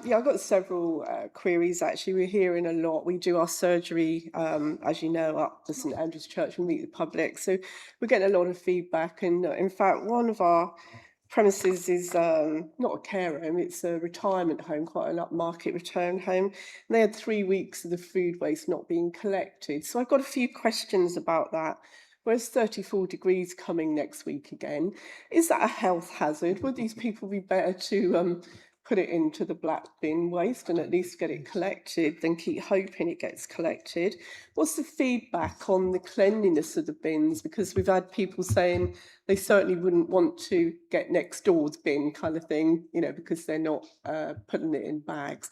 Yeah, I've got several queries actually. We're hearing a lot. We do our surgery, as you know, up to St Andrew's Church. We meet the public. So we're getting a lot of feedback. And in fact, one of our premises is not a care home, it's a retirement home, quite an upmarket return home. And they had 3 weeks of the food waste not being collected. So I've got a few questions about that. Whereas 34 degrees coming next week again, is that a health hazard? Would these people be better to put it into the black bin waste and at least get it collected than keep hoping it gets collected? What's the feedback on the cleanliness of the bins? Because we've had people saying they certainly wouldn't want to get next door's bin kind of thing, you know, because they're not putting it in bags.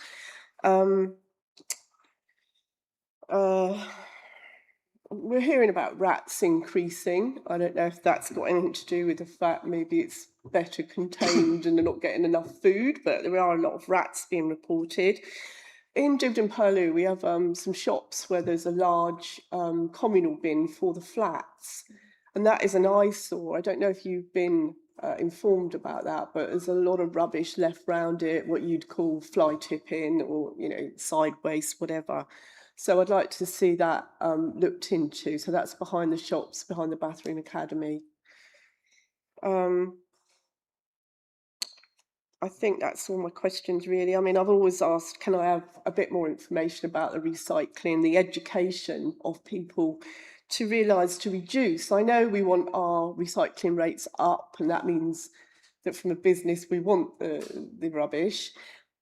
We're hearing about rats increasing. I don't know if that's got anything to do with the fact maybe it's better contained and they're not getting enough food, but there are a lot of rats being reported. In Dibden Purlieu, we have some shops where there's a large communal bin for the flats, and that is an eyesore. I don't know if you've been informed about that, but there's a lot of rubbish left round it, what you'd call fly tipping or, you know, side waste, whatever. So I'd like to see that looked into. So that's behind the shops, behind the Bathroom Academy. I think that's all my questions, really. I mean, I've always asked, can I have a bit more information about the recycling, the education of people to realise to reduce? I know we want our recycling rates up, and that means that from a business we want the rubbish.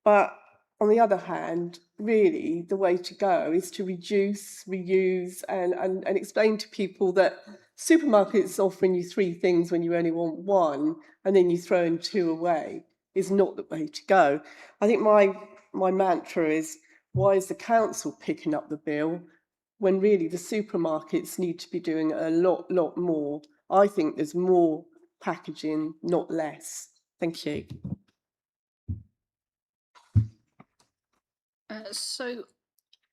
But on the other hand, really, the way to go is to reduce, reuse, and explain to people that supermarkets offering you 3 things when you only want 1, and then you throw 2 away, is not the way to go. I think my mantra is, why is the council picking up the bill when really the supermarkets need to be doing a lot more? I think there's more packaging, not less. Thank you. So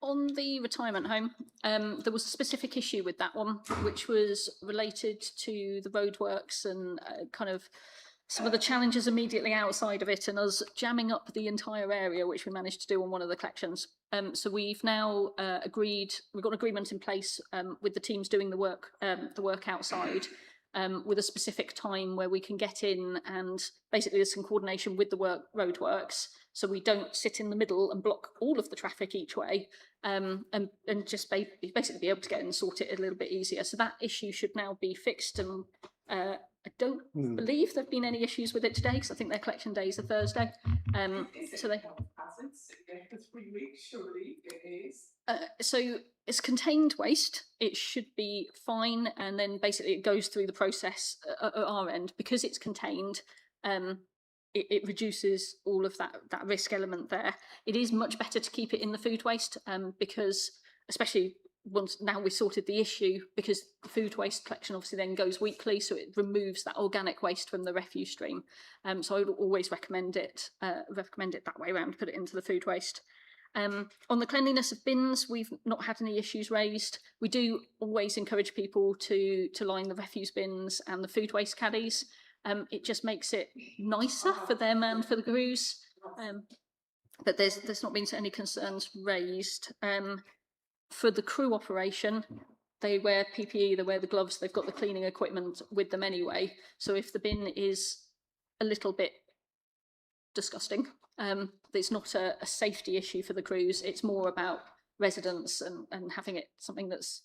on the retirement home, there was a specific issue with that one, which was related to the roadworks and kind of some of the challenges immediately outside of it, and us jamming up the entire area, which we managed to do on one of the collections. So we've now we've got an agreement in place with the teams doing the work outside, with a specific time where we can get in, and basically there's some coordination with the roadworks, so we don't sit in the middle and block all of the traffic each way, and just basically be able to get in and sort it a little bit easier. So that issue should now be fixed, and I don't believe there've been any issues with it today, because I think their collection day is a Thursday. So they for 3 weeks, surely it is. so it's contained waste. It should be fine, and then basically it goes through the process at our end because it's contained. It reduces all of that risk element there. It is much better to keep it in the food waste, because especially once now we sorted the issue, because the food waste collection obviously then goes weekly, so it removes that organic waste from the refuse stream. So I would always recommend it that way around, put it into the food waste. On the cleanliness of bins, we've not had any issues raised. We do always encourage people to line the refuse bins and the food waste caddies. It just makes it nicer for them and for the crews. But there's not been any concerns raised. For the crew operation, they wear PPE, they wear the gloves, they've got the cleaning equipment with them anyway. So if the bin is a little bit disgusting, it's not a safety issue for the crews. It's more about residents and having it something that's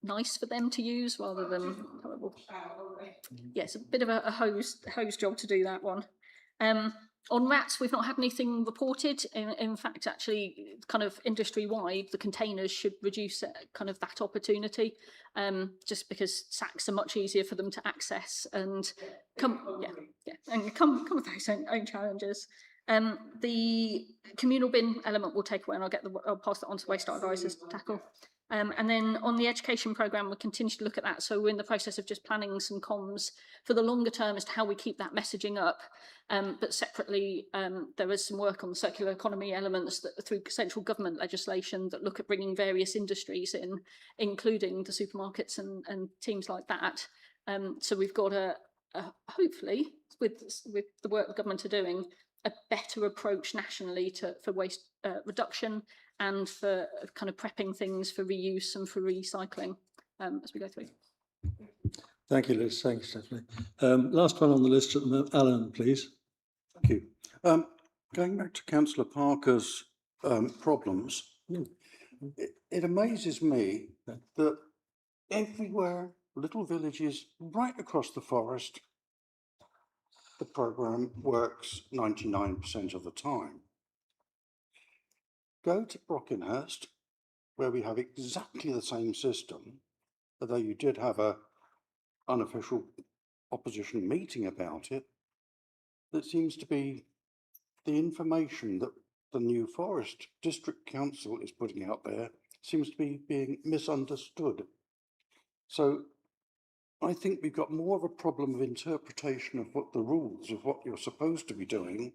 nice for them to use rather than horrible. Yeah, it's a bit of a hose job to do that one. On rats, we've not had anything reported. In fact, actually, kind of industry-wide, the containers should reduce kind of that opportunity, just because sacks are much easier for them to access and come with those own challenges. The communal bin element will take away, and I'll pass that on to waste advisors to tackle. And then on the education programme, we'll continue to look at that. So we're in the process of just planning some comms for the longer term as to how we keep that messaging up. But separately, there is some work on the circular economy elements that, through central government legislation, that look at bringing various industries in, including the supermarkets and teams like that. So we've got hopefully, with the work the government are doing, a better approach nationally for waste reduction and for kind of prepping things for reuse and for recycling as we go through. Thank you, Liz. Thanks, Stephanie. Last one on the list at the moment, Alan, please. Thank you. Going back to Councillor Parker's problems, it amazes me that everywhere, little villages right across the forest, the programme works 99% of the time. Go to Brockenhurst, where we have exactly the same system, although you did have an unofficial opposition meeting about it. That seems to be the information that the New Forest District Council is putting out there seems to be being misunderstood. So I think we've got more of a problem of interpretation of what the rules of what you're supposed to be doing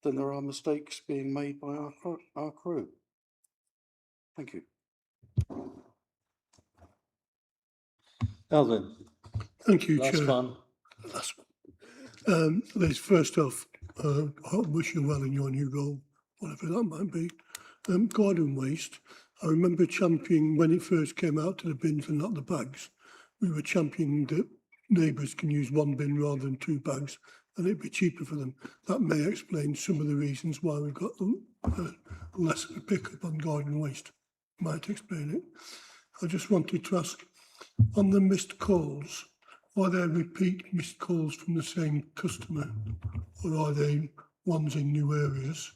than there are mistakes being made by our crew. Thank you. Alvin, Thank you, last Chair. one. Les, first off, I wish you well in your new role, whatever that might be. Garden waste, I remember championing when it first came out to the bins and not the bags. We were championing that neighbours can use one bin rather than two bags and it'd be cheaper for them. That may explain some of the reasons why we've got less of a pickup on garden waste. Might explain it. I just wanted to ask, on the missed calls, are there repeat missed calls from the same customer, or are they ones in new areas?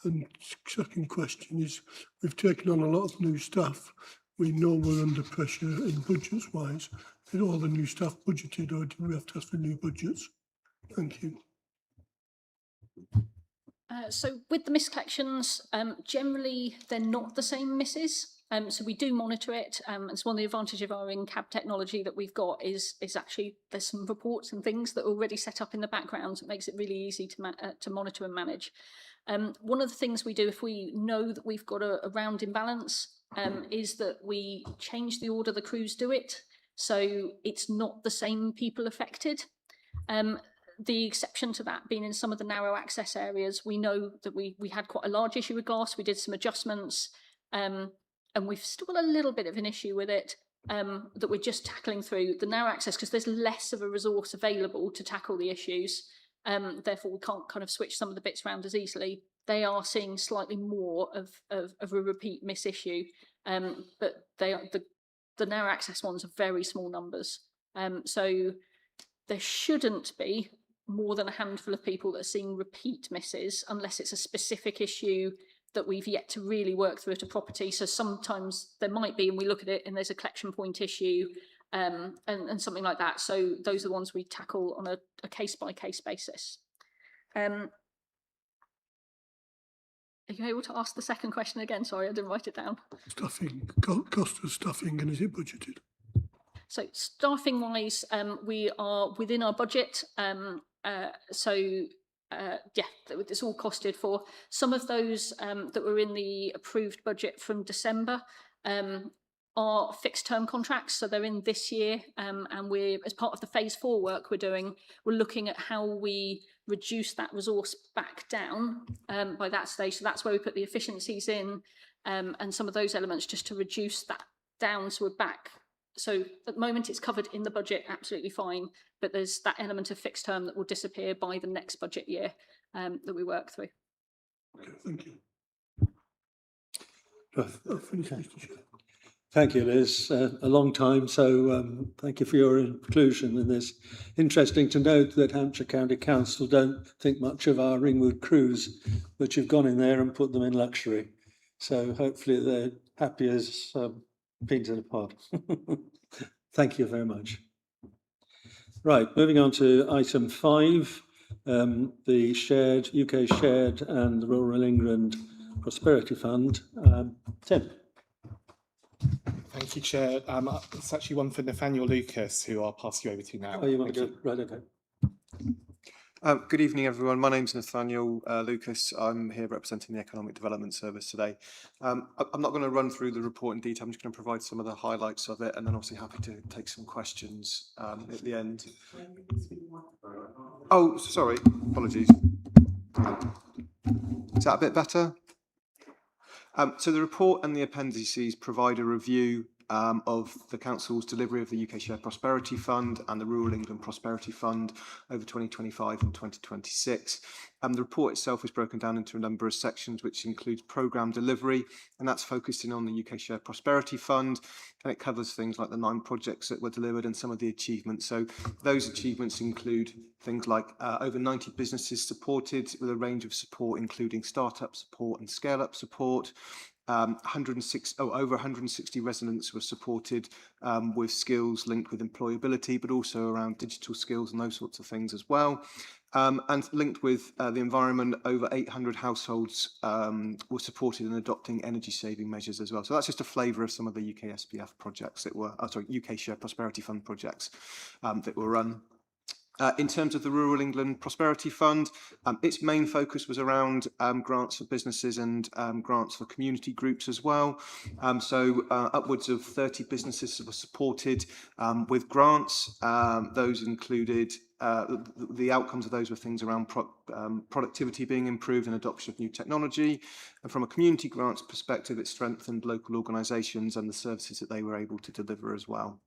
And second question is, we've taken on a lot of new staff. We know we're under pressure in budgets wise. Is all the new staff budgeted, or do we have to ask for new budgets? Thank you. So with the miscollections, generally they're not the same misses. So we do monitor it. It's one of the advantages of our in-cab technology that we've got is actually there's some reports and things that are already set up in the background. So it makes it really easy to monitor and manage. One of the things we do if we know that we've got a round imbalance is that we change the order the crews do it. So it's not the same people affected. The exception to that being in some of the narrow access areas, we know that we had quite a large issue with glass. We did some adjustments, and we've still got a little bit of an issue with it that we're just tackling through the narrow access because there's less of a resource available to tackle the issues. Therefore, we can't kind of switch some of the bits around as easily. They are seeing slightly more of a repeat miss issue, but the narrow access ones are very small numbers. So there shouldn't be more than a handful of people that are seeing repeat misses unless it's a specific issue that we've yet to really work through at a property. So sometimes there might be, and we look at it and there's a collection point issue and something like that. So those are the ones we tackle on a case-by-case basis. Are you able to ask the second question again? Sorry, I didn't write it down. Staffing, cost of staffing, and is it budgeted? So staffing wise, we are within our budget. Yeah, it's all costed for. Some of those that were in the approved budget from December are fixed term contracts. So they're in this year and we're, as part of the phase 4 work we're doing, we're looking at how we reduce that resource back down by that stage. So that's where we put the efficiencies in and some of those elements just to reduce that down so we're back. So at the moment it's covered in the budget, absolutely fine, but there's that element of fixed term that will disappear by the next budget year that we work through. Okay, thank you. Okay. Thank you, Liz. A long time, so thank you for your inclusion in this. Interesting to note that Hampshire County Council don't think much of our Ringwood crews, but you've gone in there and put them in luxury. So hopefully they're happy as peas in a pod. Thank you very much. Right, moving on to item 5, the UK Shared and the Rural England Prosperity Fund. Tim. Thank you, Chair. It's actually one for Nathaniel Lucas, who I'll pass you over to now. Oh, you want to go? Right, okay. Good evening, everyone. My name's Nathaniel Lucas. I'm here representing the Economic Development Service today. I'm not going to run through the report in detail. I'm just going to provide some of the highlights of it, and then obviously happy to take some questions at the end. Oh, sorry. Apologies. Is that a bit better? So the report and the appendices provide a review of the Council's delivery of the UK Share Prosperity Fund and the Rural England Prosperity Fund over 2025 and 2026. The report itself is broken down into a number of sections, which includes programme delivery, and that's focusing on the UK Share Prosperity Fund, and it covers things like the 9 projects that were delivered and some of the achievements. So those achievements include things like over 90 businesses supported with a range of support, including startup support and scale-up support. Over 160 residents were supported with skills linked with employability, but also around digital skills and those sorts of things as well. And linked with the environment, over 800 households were supported in adopting energy saving measures as well. So that's just a flavour of some of the UK SPF projects that were, UK Share Prosperity Fund projects that were run. In terms of the Rural England Prosperity Fund, its main focus was around grants for businesses and grants for community groups as well. So upwards of 30 businesses were supported with grants. Those included, the outcomes of those were things around productivity being improved and adoption of new technology. And from a community grants perspective, it strengthened local organisations and the services that they were able to deliver as well.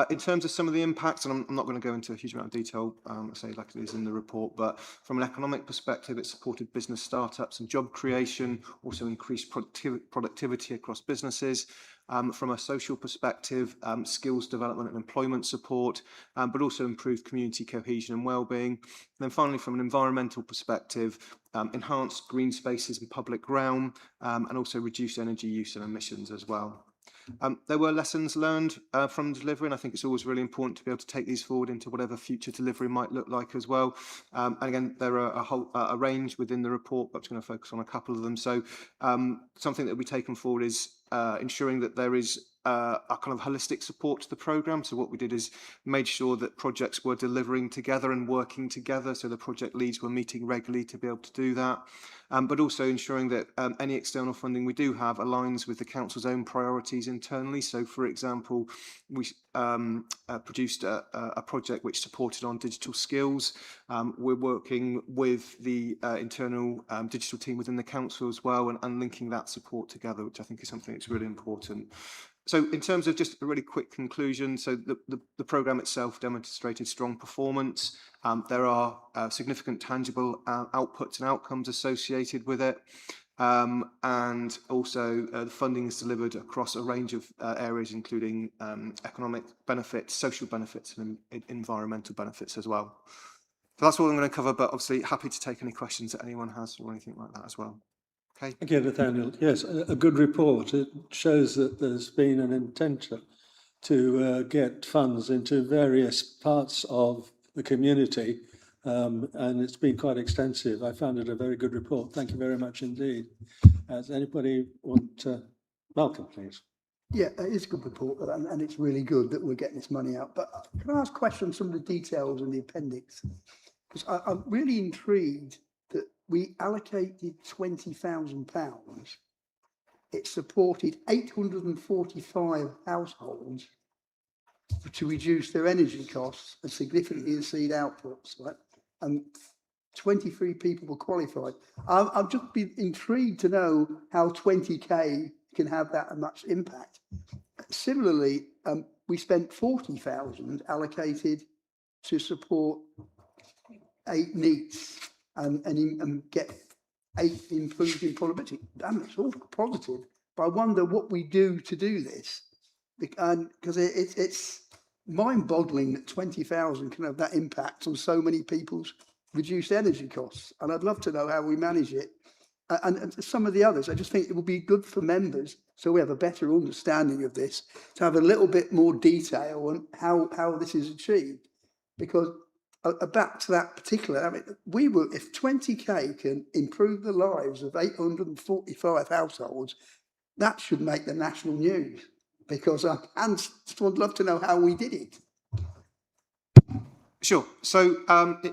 In terms of some of the impacts, and I'm not going to go into a huge amount of detail, say like it is in the report, but from an economic perspective, it supported business startups and job creation, also increased productivity across businesses. From a social perspective, skills development and employment support, but also improved community cohesion and well-being. And then finally, from an environmental perspective, enhanced green spaces and public realm, and also reduced energy use and emissions as well. There were lessons learned from delivery, and I think it's always really important to be able to take these forward into whatever future delivery might look like as well. And again, there are a range within the report, but I'm going to focus on a couple of them. So something that will be taken forward is ensuring that there is a kind of holistic support to the programme. So what we did is made sure that projects were delivering together and working together. So the project leads were meeting regularly to be able to do that. But also ensuring that any external funding we do have aligns with the council's own priorities internally. So, for example, we produced a project which supported on digital skills. We're working with the internal digital team within the council as well, and linking that support together, which I think is something that's really important. So in terms of just a really quick conclusion, so the programme itself demonstrated strong performance. There are significant tangible outputs and outcomes associated with it. And also the funding is delivered across a range of areas, including economic benefits, social benefits, and environmental benefits as well. So that's all I'm going to cover, but obviously happy to take any questions that anyone has or anything like that as well. Okay. Thank you, Nathaniel. Yes, a good report. It shows that there's been an intention to get funds into various parts of the community, and it's been quite extensive. I found it a very good report. Thank you very much indeed. Does anybody want to? Malcolm, please. Yeah, it's a good report, and it's really good that we're getting this money out. But can I ask a question on some of the details in the appendix? Because I'm really intrigued that we allocated £20,000. It supported 845 households to reduce their energy costs and significantly exceed outputs, right? And 23 people were qualified. I've just been intrigued to know how 20k can have that much impact. Similarly, we spent 40,000 allocated to support 8 NEETs and get 8 improved employability. Damn, it's all positive. But I wonder what we do to do this, because it's mind-boggling that 20,000 can have that impact on so many people's reduced energy costs. And I'd love to know how we manage it. And some of the others, I just think it would be good for members, so we have a better understanding of this, to have a little bit more detail on how this is achieved. Because back to that particular, I mean, if 20k can improve the lives of 845 households, that should make the national news. Because I would love to know how we did it. Sure. So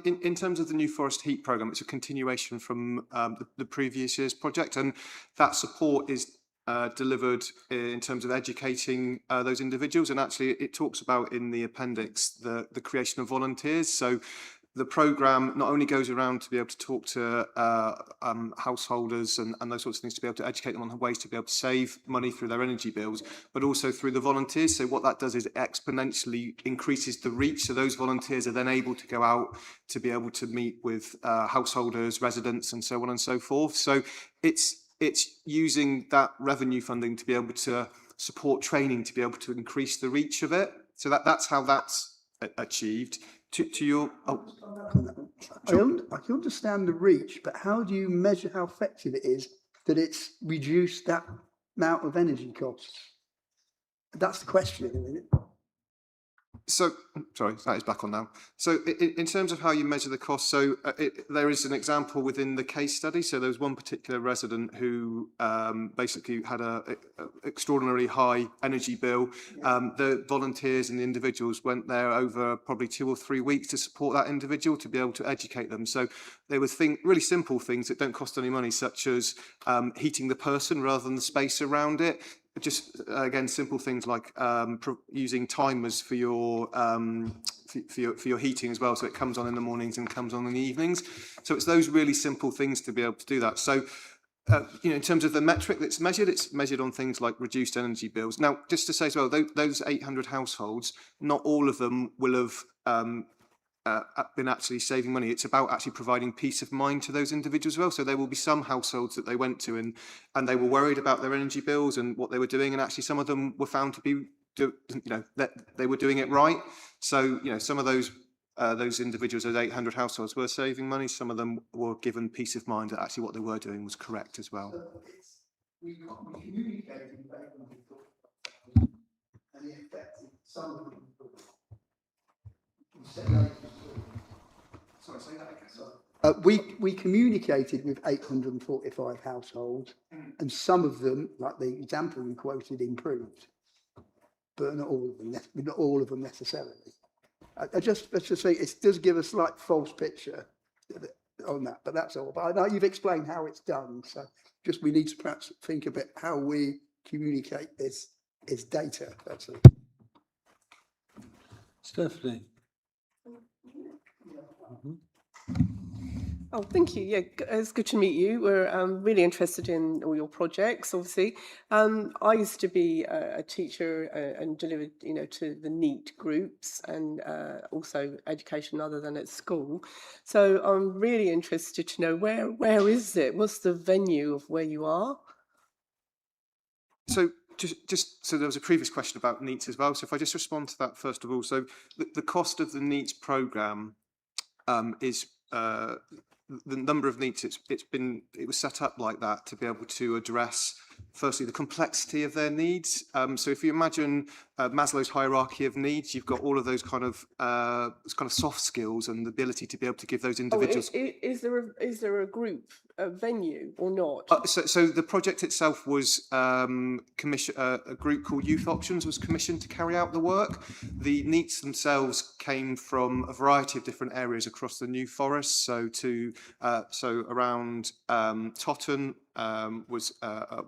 in terms of the New Forest Heat Programme, it's a continuation from the previous year's project, and that support is delivered in terms of educating those individuals. And actually, it talks about in the appendix the creation of volunteers. So the programme not only goes around to be able to talk to householders and those sorts of things, to be able to educate them on the ways to be able to save money through their energy bills, but also through the volunteers. So what that does is it exponentially increases the reach. So those volunteers are then able to go out to be able to meet with householders, residents, and so on and so forth. So it's using that revenue funding to be able to support training, to be able to increase the reach of it. So that's how that's achieved. To your, I can understand the reach, but how do you measure how effective it is that it's reduced that amount of energy costs? That's the question, isn't it? So, sorry, that is back on now. So in terms of how you measure the cost, so there is an example within the case study. So there was one particular resident who basically had a extraordinarily high energy bill. The volunteers and the individuals went there over probably 2 or 3 weeks to support that individual, to be able to educate them. So there were really simple things that don't cost any money, such as heating the person rather than the space around it. Just again, simple things like using timers for your heating as well, so it comes on in the mornings and comes on in the evenings. So it's those really simple things to be able to do that. So in terms of the metric that's measured, it's measured on things like reduced energy bills. Now, just to say as well, those 800 households, not all of them will have been actually saving money. It's about actually providing peace of mind to those individuals as well. So there will be some households that they went to and they were worried about their energy bills and what they were doing, and actually some of them were found to be that they were doing it right. So some of those individuals, those 800 households, were saving money. Some of them were given peace of mind that actually what they were doing was correct as well. We communicated and it affected some of them. We communicated with 845 households, and some of them, like the example you quoted, improved, but not all of them necessarily. Let's just say it does give a slight false picture on that, but that's all. But I know you've explained how it's done, so just we need to perhaps think a bit how we communicate this data. That's all. Stephanie. Oh, thank you. Yeah, it's good to meet you. We're really interested in all your projects, obviously. I used to be a teacher and delivered, to the NEET groups and also education other than at school. So I'm really interested to know where is it? What's the venue of where you are? So so there was a previous question about NEETs as well. So if I just respond to that first of all, so the cost of the NEETs programme is the number of NEETs. It was set up like that to be able to address firstly the complexity of their needs. So if you imagine Maslow's hierarchy of needs, you've got all of those kind of soft skills and the ability to be able to give those individuals. Is there a group, a venue, or not? So the project itself was commissioned. A group called Youth Options was commissioned to carry out the work. The NEETs themselves came from a variety of different areas across the New Forest. So around Totton was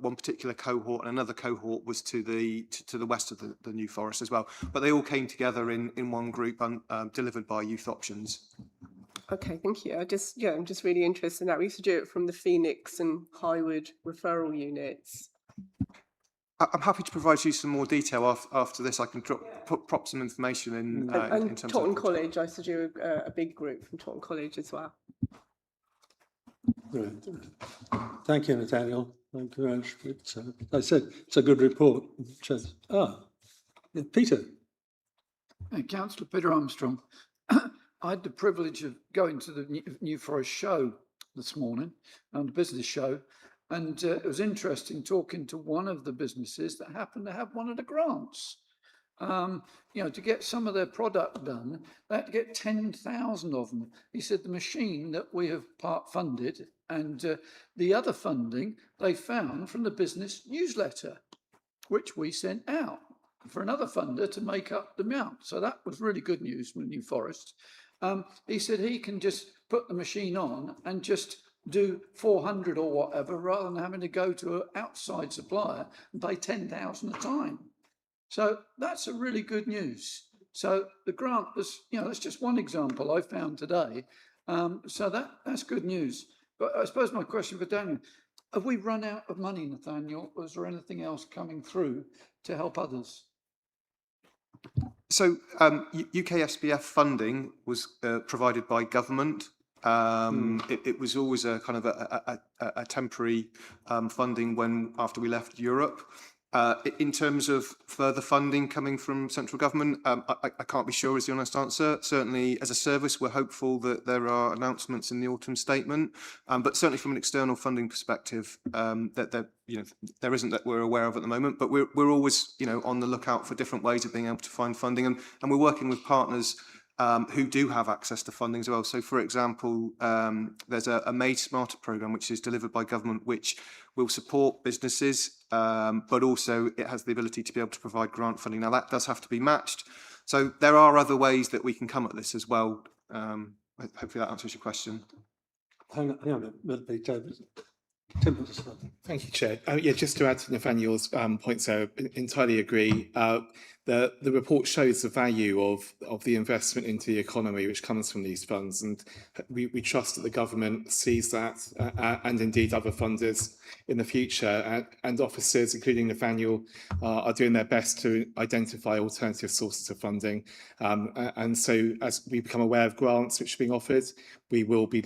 one particular cohort, and another cohort was to the west of the New Forest as well. But they all came together in one group and delivered by Youth Options. Okay, thank you. I'm just really interested in that. We used to do it from the Phoenix and Highwood referral units. I'm happy to provide you some more detail after this. I can prop some information in terms of Totton College. I used to do a big group from Totton College as well. Right. Thank you, Nathaniel. Thank you very much. I said it's a good report. Peter. Councillor Peter Armstrong. I had the privilege of going to the New Forest show this morning, the business show, and it was interesting talking to one of the businesses that happened to have one of the grants. To get some of their product done, they had to get 10,000 of them. He said the machine that we have part funded and the other funding they found from the business newsletter, which we sent out for another funder to make up the amount. So that was really good news from the New Forest. He said he can just put the machine on and just do 400 or whatever, rather than having to go to an outside supplier and pay 10,000 a time. So that's a really good news. So the grant was, that's just one example I found today. So that's good news. But I suppose my question for Daniel, have we run out of money, Nathaniel? Or is there anything else coming through to help others? So UK SBF funding was provided by government. It was always a kind of a temporary funding after we left Europe. In terms of further funding coming from central government, I can't be sure is the honest answer. Certainly, as a service, we're hopeful that there are announcements in the autumn statement, but certainly from an external funding perspective, there isn't that we're aware of at the moment. But we're always, on the lookout for different ways of being able to find funding, and we're working with partners who do have access to funding as well. So, for example, there's a Made Smarter programme which is delivered by government, which will support businesses, but also it has the ability to be able to provide grant funding. Now, that does have to be matched. So there are other ways that we can come at this as well. Hopefully that answers your question. Hang on a minute, Peter. Thank you, Chair. Just to add to Nathaniel's points, I entirely agree. The report shows the value of the investment into the economy which comes from these funds, and we trust that the government sees that, and indeed other funders in the future, and officers, including Nathaniel, are doing their best to identify alternative sources of funding. And so as we become aware of grants which are being offered, we will be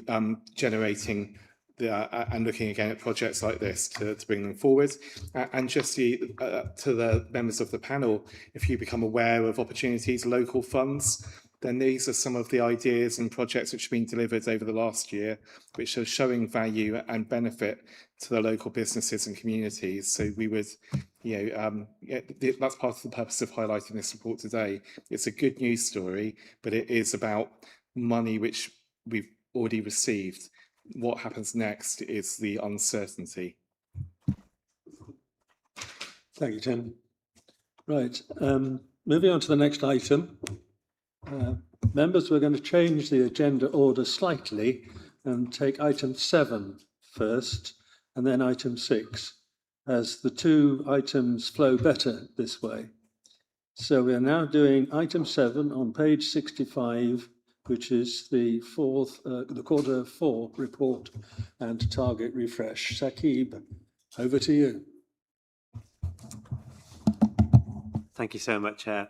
generating and looking again at projects like this to bring them forward. And just to the members of the panel, if you become aware of opportunities, local funds, then these are some of the ideas and projects which have been delivered over the last year, which are showing value and benefit to the local businesses and communities. So we would, that's part of the purpose of highlighting this report today. It's a good news story, but it is about money which we've already received. What happens next is the uncertainty. Thank you, Tim. Right, moving on to the next item. Members, we're going to change the agenda order slightly and take item 7 first, and then item 6, as the two items flow better this way. So we are now doing item 7 on page 65, which is the quarter 4 report and target refresh. Saqib, over to you. Thank you so much, Chair.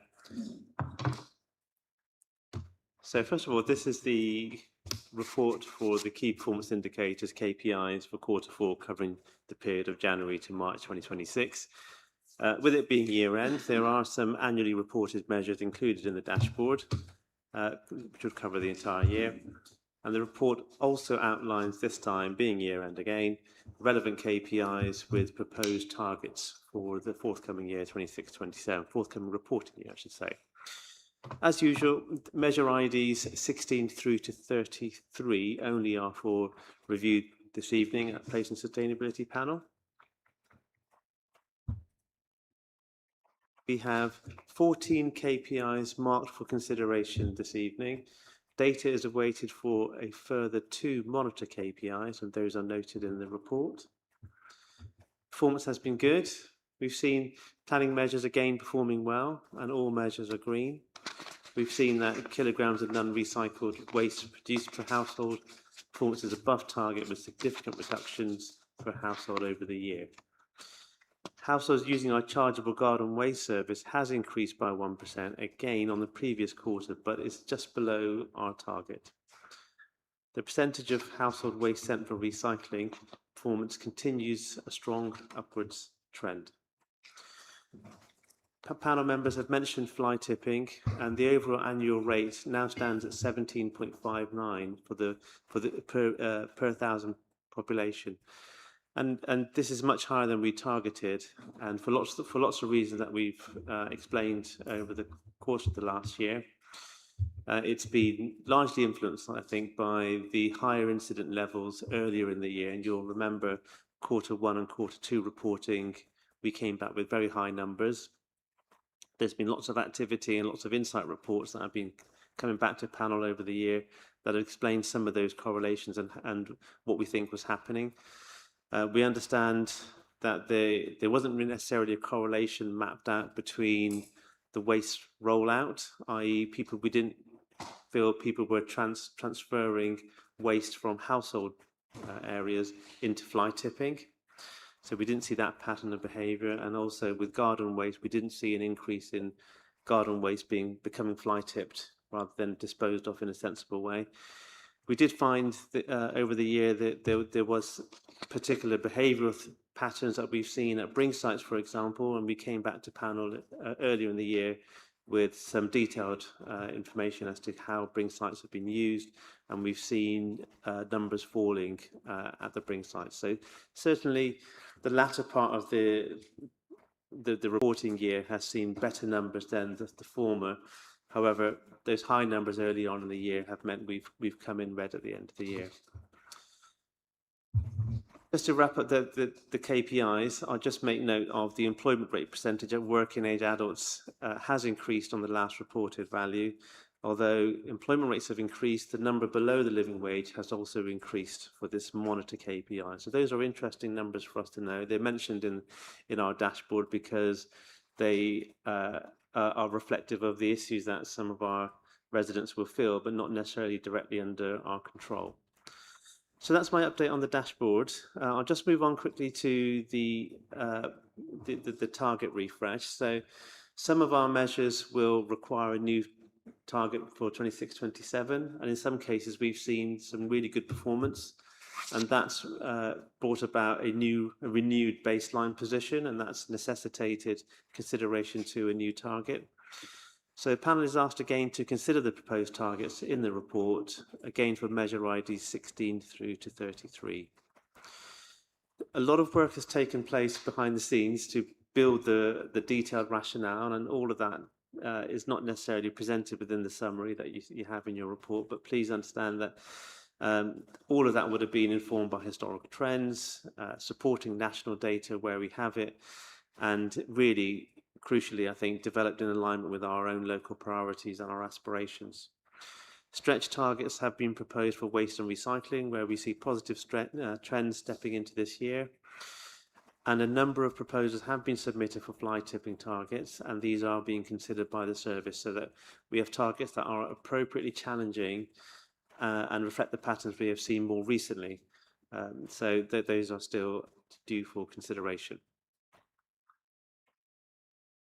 So first of all, this is the report for the key performance indicators, KPIs, for quarter 4, covering the period of January to March 2026. With it being year end, there are some annually reported measures included in the dashboard, which would cover the entire year. And the report also outlines, this time being year end again, relevant KPIs with proposed targets for the forthcoming year, 26-27, forthcoming reporting year, I should say. As usual, measure IDs 16 through to 33 only are for review this evening at Place and Sustainability Panel. We have 14 KPIs marked for consideration this evening. Data is awaited for a further 2 monitor KPIs, and those are noted in the report. Performance has been good. We've seen planning measures again performing well, and all measures are green. We've seen that kilograms of non-recycled waste produced per household performance is above target, with significant reductions per household over the year. Households using our chargeable garden waste service has increased by 1%, again on the previous quarter, but it's just below our target. The percentage of household waste sent for recycling performance continues a strong upwards trend. Panel members have mentioned fly tipping, and the overall annual rate now stands at 17.59 for the per 1,000 population. And this is much higher than we targeted, and for lots of reasons that we've explained over the course of the last year. It's been largely influenced, I think, by the higher incident levels earlier in the year. And you'll remember quarter 1 and quarter 2 reporting, we came back with very high numbers. There's been lots of activity and lots of insight reports that have been coming back to panel over the year that have explained some of those correlations and what we think was happening. We understand that there wasn't necessarily a correlation mapped out between the waste rollout, i.e. we didn't feel people were transferring waste from household areas into fly tipping. So we didn't see that pattern of behaviour, and also with garden waste, we didn't see an increase in garden waste becoming fly tipped rather than disposed of in a sensible way. We did find that over the year that there was particular behavioural patterns that we've seen at bring sites, for example, and we came back to panel earlier in the year with some detailed information as to how bring sites have been used, and we've seen numbers falling at the bring sites. So certainly the latter part of the reporting year has seen better numbers than the former. However, those high numbers early on in the year have meant we've come in red at the end of the year. Just to wrap up the KPIs, I'll just make note of the employment rate percentage of working age adults has increased on the last reported value. Although employment rates have increased, the number below the living wage has also increased for this monitor KPI. So those are interesting numbers for us to know. They're mentioned in our dashboard because they are reflective of the issues that some of our residents will feel, but not necessarily directly under our control. So that's my update on the dashboard. I'll just move on quickly to the target refresh. So some of our measures will require a new target for 26-27, and in some cases we've seen some really good performance, and that's brought about a renewed baseline position, and that's necessitated consideration to a new target. So the panel is asked again to consider the proposed targets in the report, again for measure IDs 16 through to 33. A lot of work has taken place behind the scenes to build the detailed rationale, and all of that is not necessarily presented within the summary that you have in your report, but please understand that all of that would have been informed by historical trends, supporting national data where we have it, and really, crucially, I think, developed in alignment with our own local priorities and our aspirations. Stretch targets have been proposed for waste and recycling, where we see positive trends stepping into this year. And a number of proposals have been submitted for fly tipping targets, and these are being considered by the service so that we have targets that are appropriately challenging and reflect the patterns we have seen more recently. So those are still due for consideration.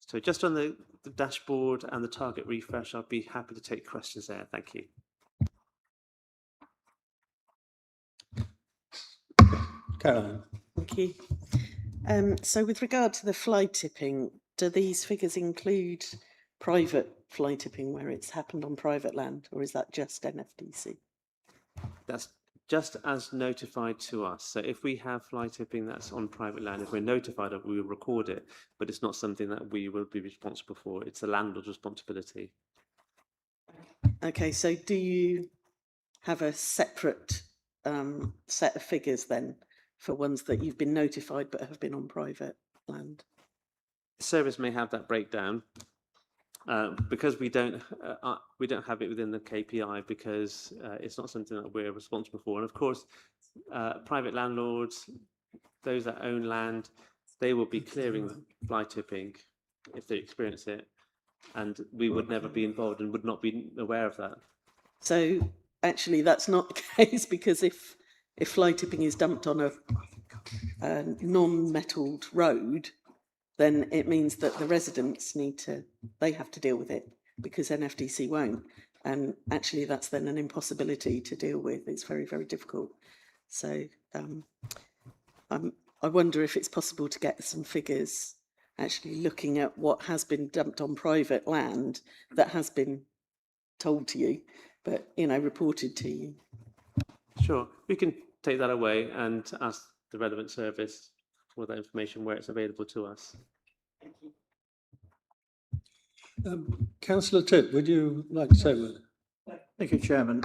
So just on the dashboard and the target refresh, I'll be happy to take questions there. Thank you. Caroline. Thank you. So with regard to the fly tipping, do these figures include private fly tipping where it's happened on private land, or is that just NFDC? That's just as notified to us. So if we have fly tipping that's on private land, if we're notified of it, we will record it, but it's not something that we will be responsible for. It's the landlord's responsibility. Okay, so do you have a separate set of figures then for ones that you've been notified but have been on private land? The service may have that breakdown. Because we don't have it within the KPI because it's not something that we're responsible for. And of course, private landlords, those that own land, they will be clearing fly tipping if they experience it, and we would never be involved and would not be aware of that. So actually, that's not the case, because if fly tipping is dumped on a non-metalled road, then it means that the residents they have to deal with it because NFDC won't. And actually that's then an impossibility to deal with. It's very, very difficult. So I wonder if it's possible to get some figures actually looking at what has been dumped on private land that has been told to you, but, reported to you. Sure, we can take that away and ask the relevant service for that information where it's available to us. Thank you. Councillor Titt, would you like to say a word? Thank you, Chairman.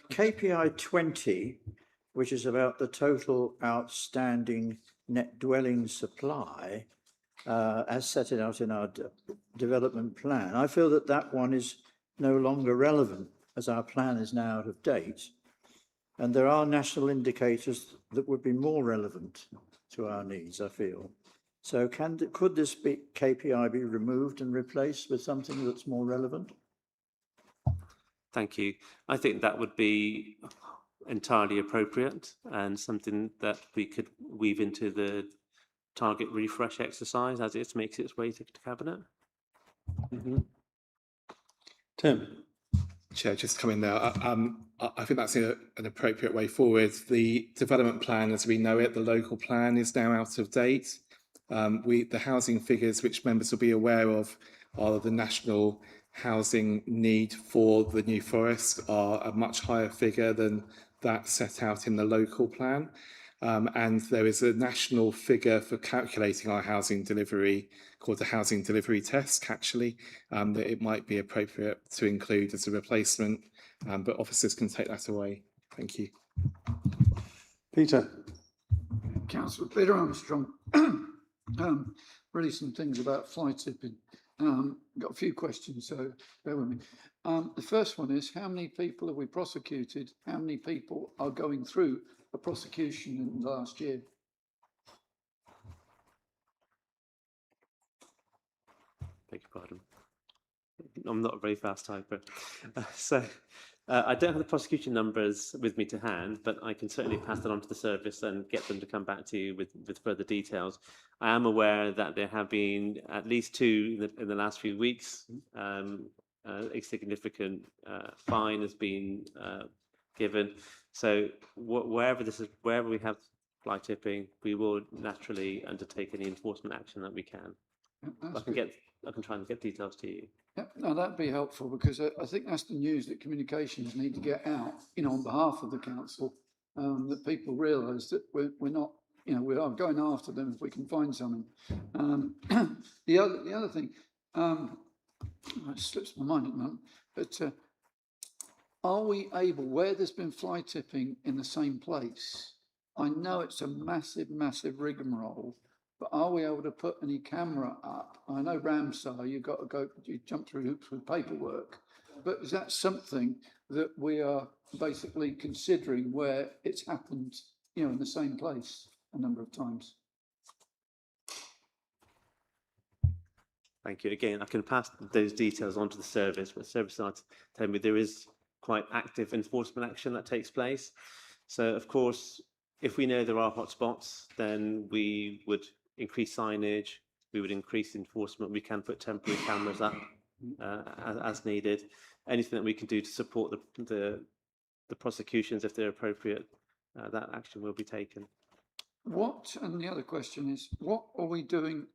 KPI 20, which is about the total outstanding net dwelling supply, as set out in our development plan. I feel that one is no longer relevant as our plan is now out of date. And there are national indicators that would be more relevant to our needs, I feel. So could this KPI be removed and replaced with something that's more relevant? Thank you. I think that would be entirely appropriate and something that we could weave into the target refresh exercise as it makes its way to Cabinet. Mm-hmm. Tim. Chair, just come in there. I think that's an appropriate way forward. The development plan, as we know it, the local plan, is now out of date. The housing figures which members will be aware of are the national housing need for the New Forest are a much higher figure than that set out in the local plan. And there is a national figure for calculating our housing delivery called the housing delivery test, actually, that it might be appropriate to include as a replacement, but officers can take that away. Thank you. Peter. Councillor Peter Armstrong, really some things about fly tipping. Got a few questions, so bear with me. The first one is, how many people have we prosecuted? How many people are going through a prosecution in the last year? Beg your pardon. I'm not a very fast typer. I don't have the prosecution numbers with me to hand, but I can certainly pass that on to the service and get them to come back to you with further details. I am aware that there have been at least 2 in the last few weeks. A significant fine has been given. So wherever we have fly tipping, we will naturally undertake any enforcement action that we can. I can try and get details to you. Yeah, no, that'd be helpful, because I think that's the news that communications need to get out, on behalf of the council, that people realise that we're not, we are going after them if we can find something. The other thing, it slips my mind at the moment, but are we able, where there's been fly tipping in the same place, I know it's a massive rigmarole, but are we able to put any camera up? I know Ramsar, you jump through hoops with paperwork, but is that something that we are basically considering where it's happened, in the same place a number of times? Thank you. Again, I can pass those details on to the service, but the service are telling me there is quite active enforcement action that takes place. So, of course, if we know there are hotspots, then we would increase signage, we would increase enforcement, we can put temporary cameras up as needed. Anything that we can do to support the prosecutions, if they're appropriate, that action will be taken. And the other question is, what are we doing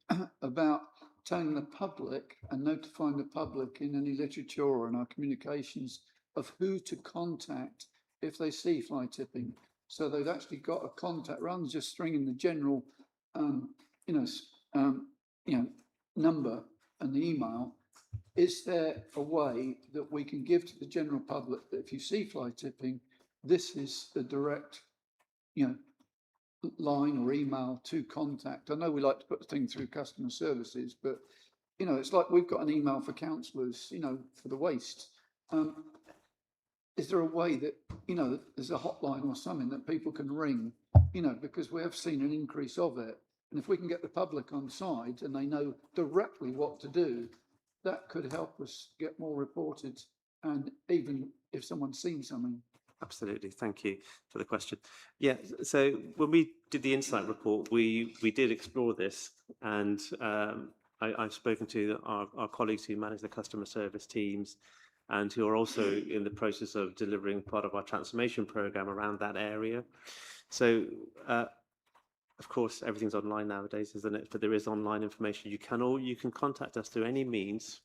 about telling the public and notifying the public in any literature or in our communications of who to contact if they see fly tipping? So they've actually got a contact rather than just stringing the general, number and the email. Is there a way that we can give to the general public that if you see fly tipping, this is the direct, line or email to contact? I know we like to put the thing through customer services, but it's like we've got an email for councillors, for the waste. Is there a way that there's a hotline or something that people can ring, because we have seen an increase of it, and if we can get the public on side and they know directly what to do, that could help us get more reported, and even if someone's seen something. Absolutely, thank you for the question. Yeah, so when we did the insight report, we did explore this, and I've spoken to our colleagues who manage the customer service teams and who are also in the process of delivering part of our transformation program around that area. So, of course, everything's online nowadays, isn't it? But there is online information. You can contact us through any means,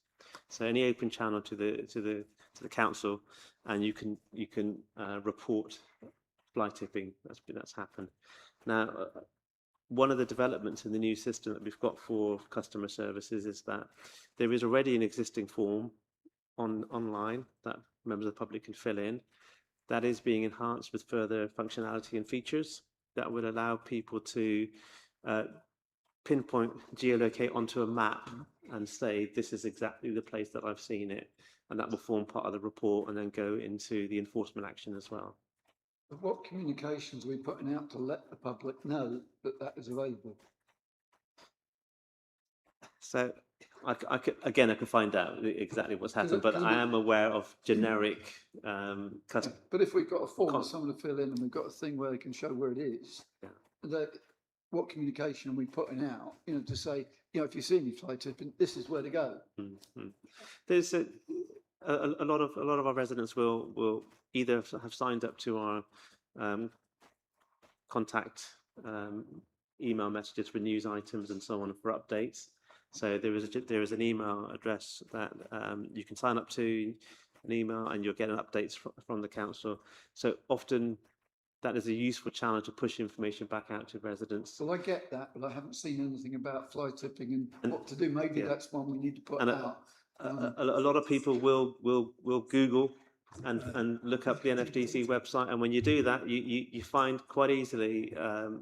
so any open channel to the council, and you can report fly tipping that's happened. Now, one of the developments in the new system that we've got for customer services is that there is already an existing form online that members of the public can fill in. That is being enhanced with further functionality and features that would allow people to pinpoint, geolocate onto a map and say, this is exactly the place that I've seen it. And that will form part of the report and then go into the enforcement action as well. What communications are we putting out to let the public know that is available? So I could find out exactly what's happened, but I am aware of generic. But if we've got a form for someone to fill in and we've got a thing where they can show where it is, what communication are we putting out? To say, if you see any fly tipping, this is where to go. Mm-hmm. a lot of our residents will either have signed up to our contact email messages for news items and so on for updates. So there is an email address that you can sign up to, an email, and you'll get an updates from the council. So often that is a useful channel to push information back out to residents. Well, I get that, but I haven't seen anything about fly tipping and what to do. Maybe that's one we need to put out. A lot of people will Google and look up the NFDC website, and when you do that, you find quite easily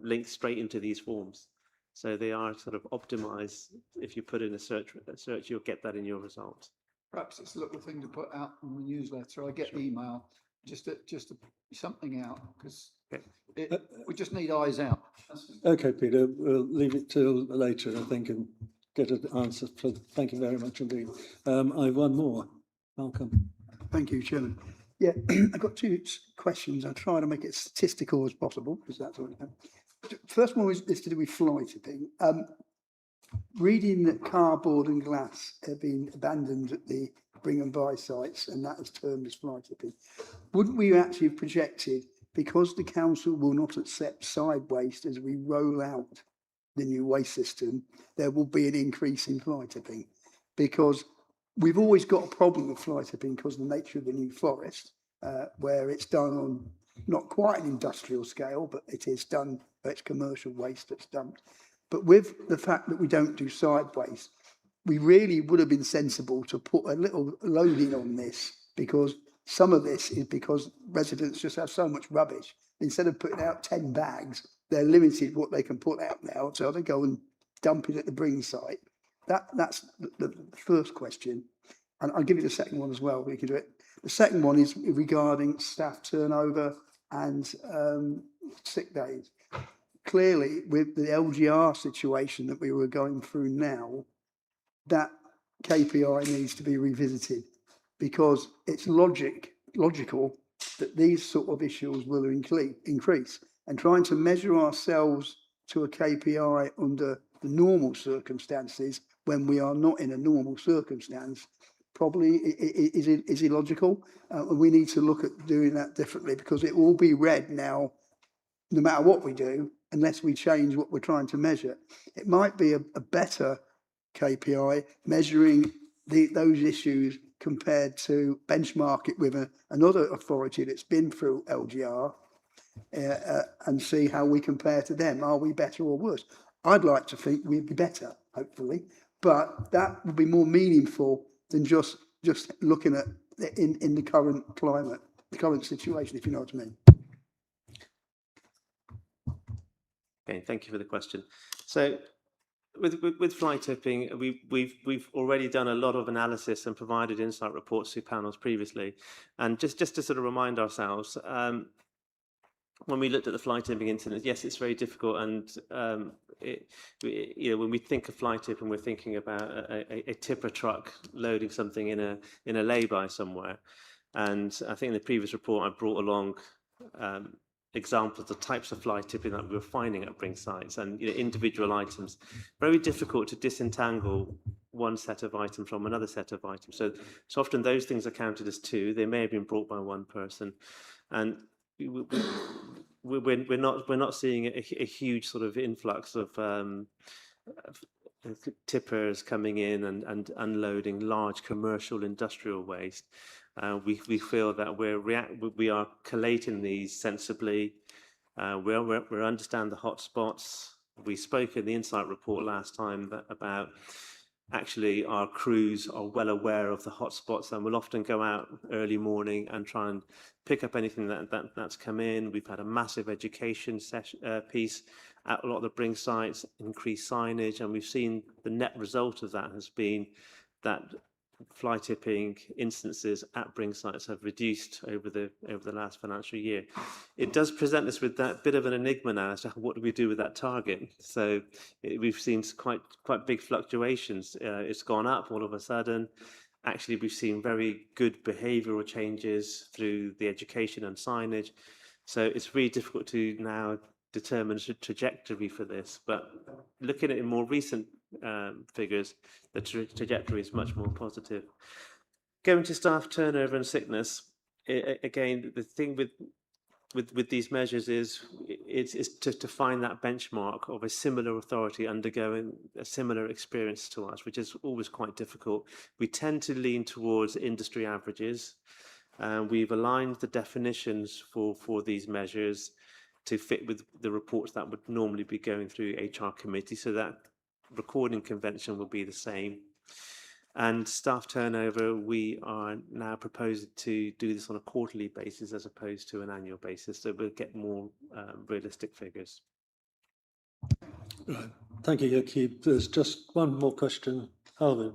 links straight into these forms. So they are sort of optimized. If you put in a search, you'll get that in your results. Perhaps it's a little thing to put out on the newsletter. I get email just to something out, because we just need eyes out. Okay, Peter, we'll leave it till later, I think, and get an answer. Thank you very much indeed. I've one more. Malcolm. Thank you, Chairman. Yeah, I've got two questions. I'll try to make it statistical as possible, because that's what I have. First one is to do with fly tipping. Reading that cardboard and glass have been abandoned at the bring and buy sites, and that is termed as fly tipping. Wouldn't we actually have projected, because the council will not accept side waste as we roll out the new waste system, there will be an increase in fly tipping? Because we've always got a problem with fly tipping because of the nature of the New Forest, where it's done on not quite an industrial scale, but it is done, it's commercial waste that's dumped. But with the fact that we don't do side waste, we really would have been sensible to put a little loading on this, because some of this is because residents just have so much rubbish. Instead of putting out 10 bags, they're limited what they can put out now, so they go and dump it at the bring site. That's the first question. And I'll give you the second one as well. We can do it. The second one is regarding staff turnover and sick days. Clearly, with the LGR situation that we were going through now, that KPI needs to be revisited, because it's logical that these sort of issues will increase. And trying to measure ourselves to a KPI under the normal circumstances when we are not in a normal circumstance probably is illogical. We need to look at doing that differently, because it will be read now, no matter what we do, unless we change what we're trying to measure. It might be a better KPI measuring those issues compared to benchmark it with another authority that's been through LGR and see how we compare to them. Are we better or worse? I'd like to think we'd be better, hopefully, but that would be more meaningful than just looking at in the current climate, the current situation, if you know what I mean. Okay, thank you for the question. So with fly tipping, we've already done a lot of analysis and provided insight reports to panels previously. And just to sort of remind ourselves, when we looked at the fly tipping incident, yes, it's very difficult. And when we think of fly tipping, we're thinking about a tipper truck loading something in a lay-by somewhere. And I think in the previous report, I brought along examples of the types of fly tipping that we were finding at bring sites, and individual items. Very difficult to disentangle one set of items from another set of items. So often those things are counted as two. They may have been brought by one person, and we're not seeing a huge sort of influx of tippers coming in and unloading large commercial industrial waste. We feel that we are collating these sensibly. We understand the hotspots. We spoke in the insight report last time about actually our crews are well aware of the hotspots and will often go out early morning and try and pick up anything that's come in. We've had a massive education piece at a lot of the bring sites, increased signage, and we've seen the net result of that has been that fly tipping instances at bring sites have reduced over the last financial year. It does present us with that bit of an enigma now as to what do we do with that target. So we've seen quite big fluctuations. It's gone up all of a sudden. Actually, we've seen very good behavioural changes through the education and signage. So it's really difficult to now determine a trajectory for this. But looking at it in more recent figures, the trajectory is much more positive. Going to staff turnover and sickness, again, the thing with these measures is it's to find that benchmark of a similar authority undergoing a similar experience to us, which is always quite difficult. We tend to lean towards industry averages. We've aligned the definitions for these measures to fit with the reports that would normally be going through HR committee, so that recording convention will be the same. And staff turnover, we are now proposing to do this on a quarterly basis as opposed to an annual basis, so we'll get more realistic figures. Right. Thank you, Yakib. There's just one more question. Alvin.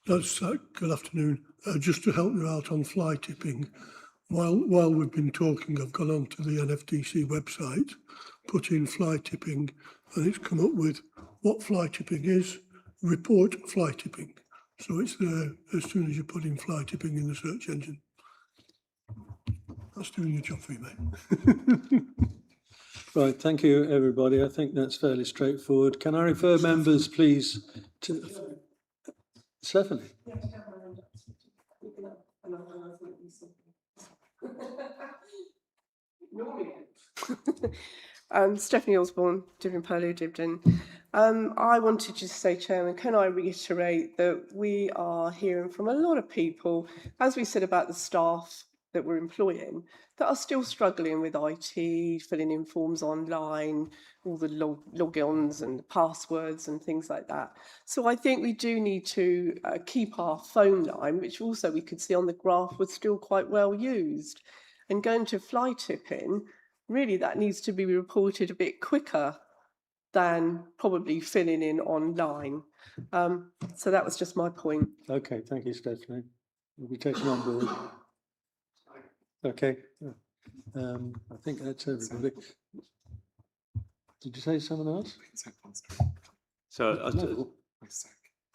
Good afternoon. Just to help you out on fly tipping, while we've been talking, I've gone onto the NFDC website, put in fly tipping, and it's come up with what fly tipping is, report fly tipping. So it's there as soon as you put in fly tipping in the search engine. That's doing your job for you, mate. Right, thank you, everybody. I think that's fairly straightforward. Can I refer members, please, to Stephanie? Stephanie Osborne, Dibden Polo, Dibden. I wanted to say, Chairman, can I reiterate that we are hearing from a lot of people, as we said about the staff that we're employing, that are still struggling with IT, filling in forms online, all the logins and passwords and things like that. So I think we do need to keep our phone line, which also we could see on the graph was still quite well used. And going to fly tipping, really that needs to be reported a bit quicker than probably filling in online. So that was just my point. Okay, thank you, Stephanie. We'll be taken on board. Okay, I think that's everybody. Did you say someone else? So,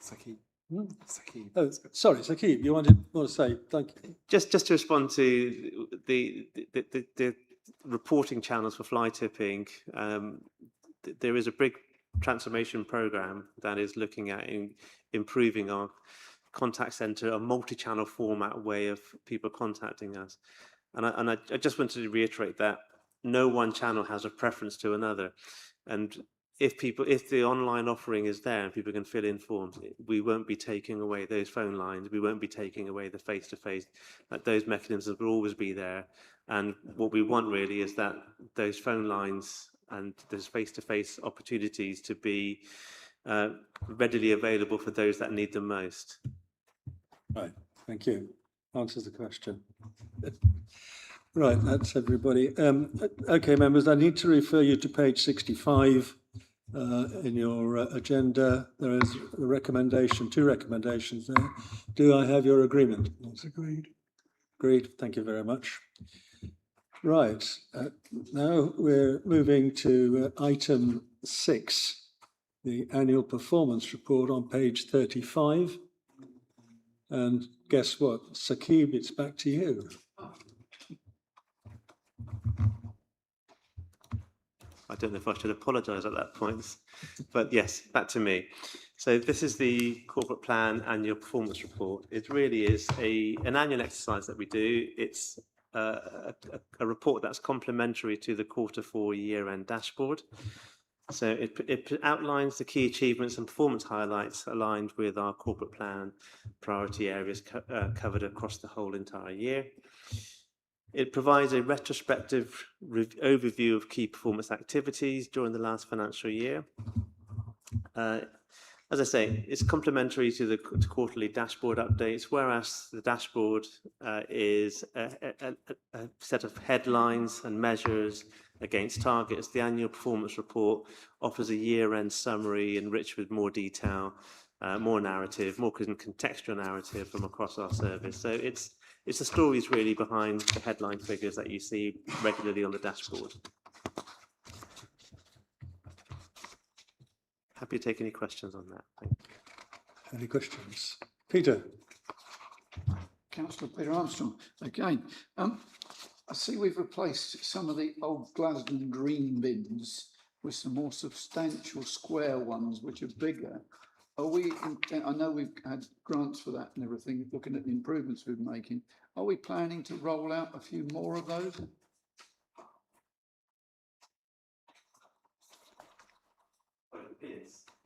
Sakib. Oh, sorry, Sakib, you want to say? Thank you. Just to respond to the reporting channels for fly tipping, there is a big transformation program that is looking at improving our contact center, a multi-channel format way of people contacting us. And I just wanted to reiterate that no one channel has a preference to another. And if the online offering is there and people can fill in forms, we won't be taking away those phone lines. We won't be taking away the face-to-face. Those mechanisms will always be there. And what we want really is that those phone lines and those face-to-face opportunities to be readily available for those that need them most. Right, thank you. Answers the question. Right, that's everybody. Okay, members, I need to refer you to page 65 in your agenda. There is a recommendation, 2 recommendations there. Do I have your agreement? That's agreed. Agreed, thank you very much. Right, now we're moving to item 6, the annual performance report on page 35. And guess what? Sakib, it's back to you. I don't know if I should apologise at that point, but yes, back to me. So this is the corporate plan annual performance report. It really is an annual exercise that we do. It's a report that's complementary to the Q4 year-end dashboard. So it outlines the key achievements and performance highlights aligned with our corporate plan priority areas covered across the whole entire year. It provides a retrospective overview of key performance activities during the last financial year. As I say, it's complementary to the quarterly dashboard updates, whereas the dashboard is a set of headlines and measures against targets. The annual performance report offers a year-end summary enriched with more detail, more narrative, more contextual narrative from across our service. So it's the stories really behind the headline figures that you see regularly on the dashboard. Happy to take any questions on that. Thank you. Any questions? Peter. Councillor Peter Armstrong, again. I see we've replaced some of the old Glasgow green bins with some more substantial square ones, which are bigger. Are we, I know we've had grants for that and everything, looking at the improvements we're making. Are we planning to roll out a few more of those?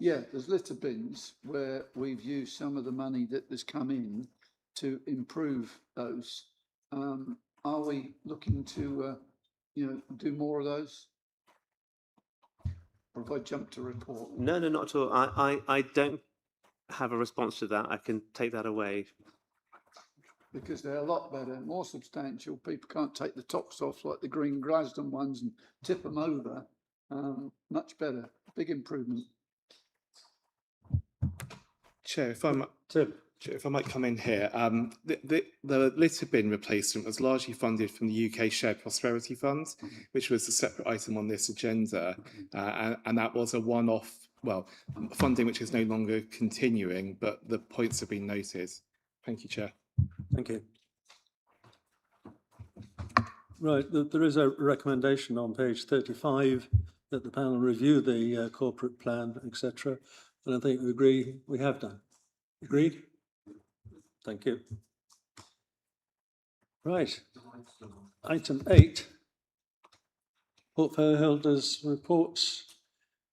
Yeah, there's litter bins where we've used some of the money that has come in to improve those. Are we looking to, do more of those? Or have I jumped to report? No, not at all. I don't have a response to that. I can take that away. Because they're a lot better, more substantial. People can't take the tops off like the green Glasden ones and tip them over. Much better, big improvement. Chair, if I might come in here, the litter bin replacement was largely funded from the UK Shared Prosperity Fund, which was a separate item on this agenda, and that was a one-off, funding which is no longer continuing, but the points have been noted. Thank you, Chair. Thank you. Right, there is a recommendation on page 35 that the panel review the corporate plan, etc. And I think we agree we have done. Agreed? Thank you. Right. Item 8. Portfolio holders' reports.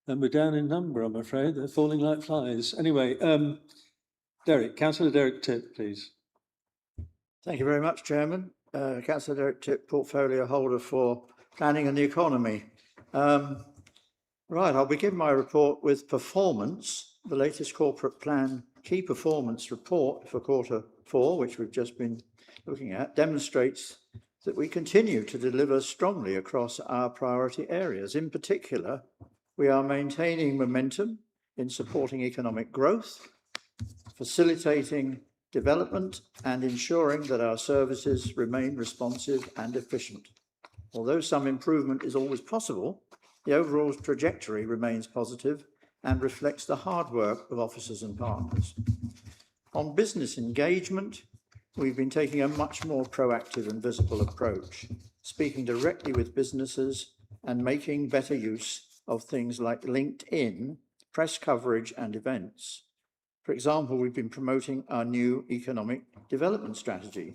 And we're down in number, I'm afraid. They're falling like flies. Anyway, Councillor Derek Tipp, please. Thank you very much, Chairman. Councillor Derek Tipp, portfolio holder for planning and the economy. Right, I'll begin my report with performance. The latest corporate plan key performance report for Q4, which we've just been looking at, demonstrates that we continue to deliver strongly across our priority areas. In particular, we are maintaining momentum in supporting economic growth, facilitating development and ensuring that our services remain responsive and efficient. Although some improvement is always possible, the overall trajectory remains positive and reflects the hard work of officers and partners. On business engagement, we've been taking a much more proactive and visible approach, speaking directly with businesses and making better use of things like LinkedIn, press coverage and events. For example, we've been promoting our new economic development strategy.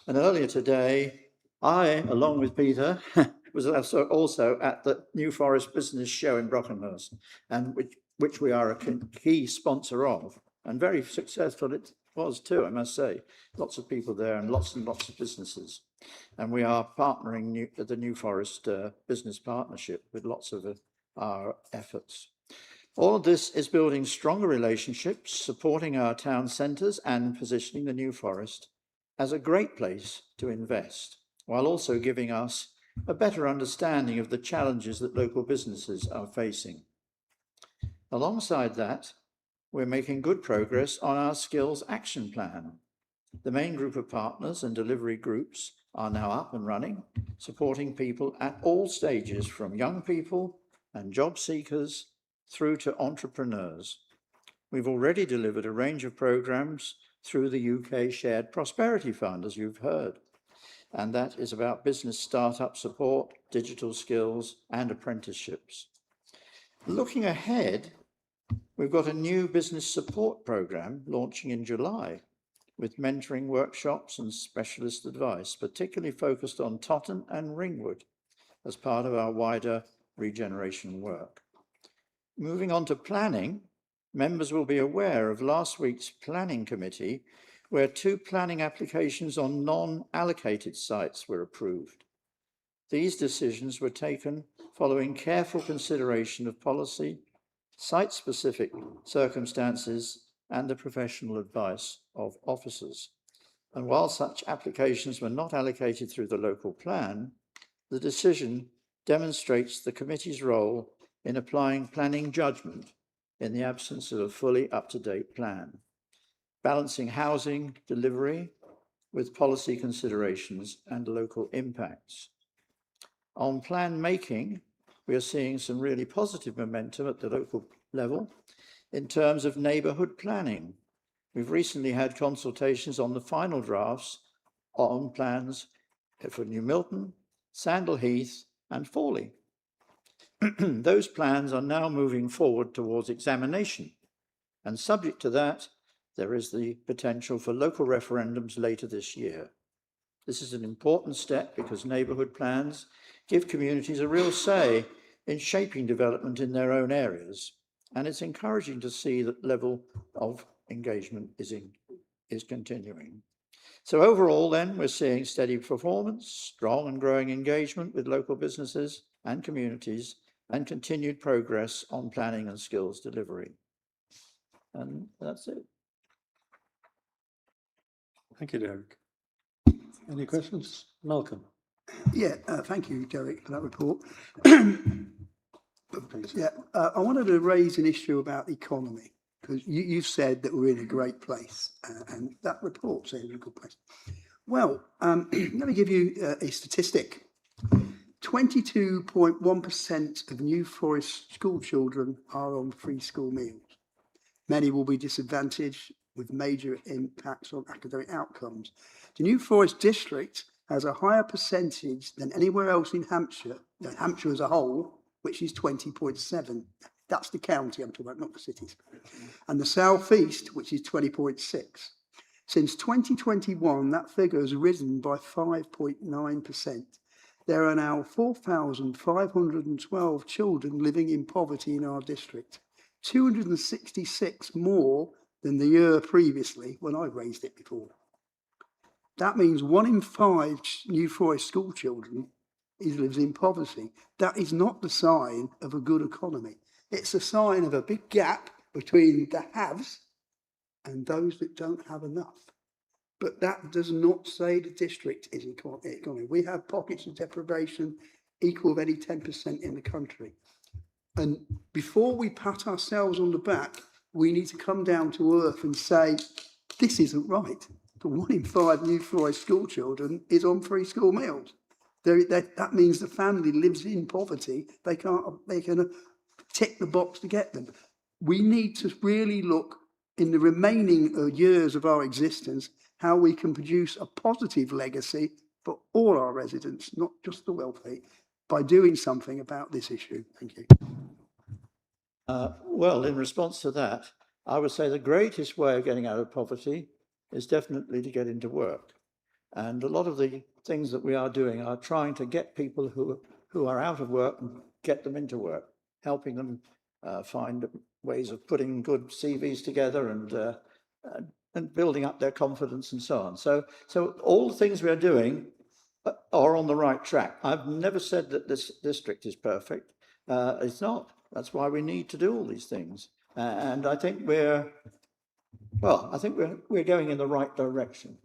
And earlier today, I, along with Peter, was also at the New Forest Business Show in Brockenhurst, and which we are a key sponsor of, and very successful it was too, I must say. Lots of people there and lots of businesses. And we are partnering the New Forest Business Partnership with lots of our efforts. All of this is building stronger relationships, supporting our town centres and positioning the New Forest as a great place to invest, while also giving us a better understanding of the challenges that local businesses are facing. Alongside that, we're making good progress on our skills action plan. The main group of partners and delivery groups are now up and running, supporting people at all stages, from young people and job seekers through to entrepreneurs. We've already delivered a range of programs through the UK Shared Prosperity Fund, as you've heard. And that is about business startup support, digital skills, and apprenticeships. Looking ahead, we've got a new business support program launching in July with mentoring workshops and specialist advice, particularly focused on Totton and Ringwood as part of our wider regeneration work. Moving on to planning, members will be aware of last week's planning committee, where 2 planning applications on non-allocated sites were approved. These decisions were taken following careful consideration of policy, site-specific circumstances, and the professional advice of officers. And while such applications were not allocated through the local plan, the decision demonstrates the committee's role in applying planning judgment in the absence of a fully up-to-date plan, balancing housing delivery with policy considerations and local impacts. On plan making, we are seeing some really positive momentum at the local level in terms of neighbourhood planning. We've recently had consultations on the final drafts on plans for New Milton, Sandal Heath and Fawley. Those plans are now moving forward towards examination, And subject to that, there is the potential for local referendums later this year. This is an important step because neighbourhood plans give communities a real say in shaping development in their own areas. And it's encouraging to see that level of engagement is continuing. So overall then, we're seeing steady performance, strong and growing engagement with local businesses and communities, and continued progress on planning and skills delivery. And that's it. Thank you, Derek. Any questions? Malcolm. Yeah, thank you, Derek, for that report. Yeah, I wanted to raise an issue about the economy, because you've said that we're in a great place, and that report says we're in a good place. Well, let me give you a statistic. 22.1% of New Forest school children are on free school meals. Many will be disadvantaged with major impacts on academic outcomes. The New Forest district has a higher percentage than anywhere else in Hampshire, Hampshire as a whole, which is 20.7. That's the county I'm talking about, not the cities. And the South East, which is 20.6. Since 2021, that figure has risen by 5.9%. There are now 4,512 children living in poverty in our district, 266 more than the year previously when I raised it before. That means 1 in 5 New Forest school children lives in poverty. That is not the sign of a good economy. It's a sign of a big gap between the haves and those that don't have enough. But that does not say the district is economy. We have pockets of deprivation equal of any 10% in the country. And before we pat ourselves on the back, we need to come down to earth and say, this isn't right. The 1 in 5 New Forest school children is on free school meals. That means the family lives in poverty. They can tick the box to get them. We need to really look in the remaining years of our existence how we can produce a positive legacy for all our residents, not just the wealthy, by doing something about this issue. Thank you. Well, in response to that, I would say the greatest way of getting out of poverty is definitely to get into work. And a lot of the things that we are doing are trying to get people who are out of work and get them into work, helping them find ways of putting good CVs together and building up their confidence and so on. So all the things we are doing are on the right track. I've never said that this district is perfect. It's not. That's why we need to do all these things. And I think we're going in the right direction.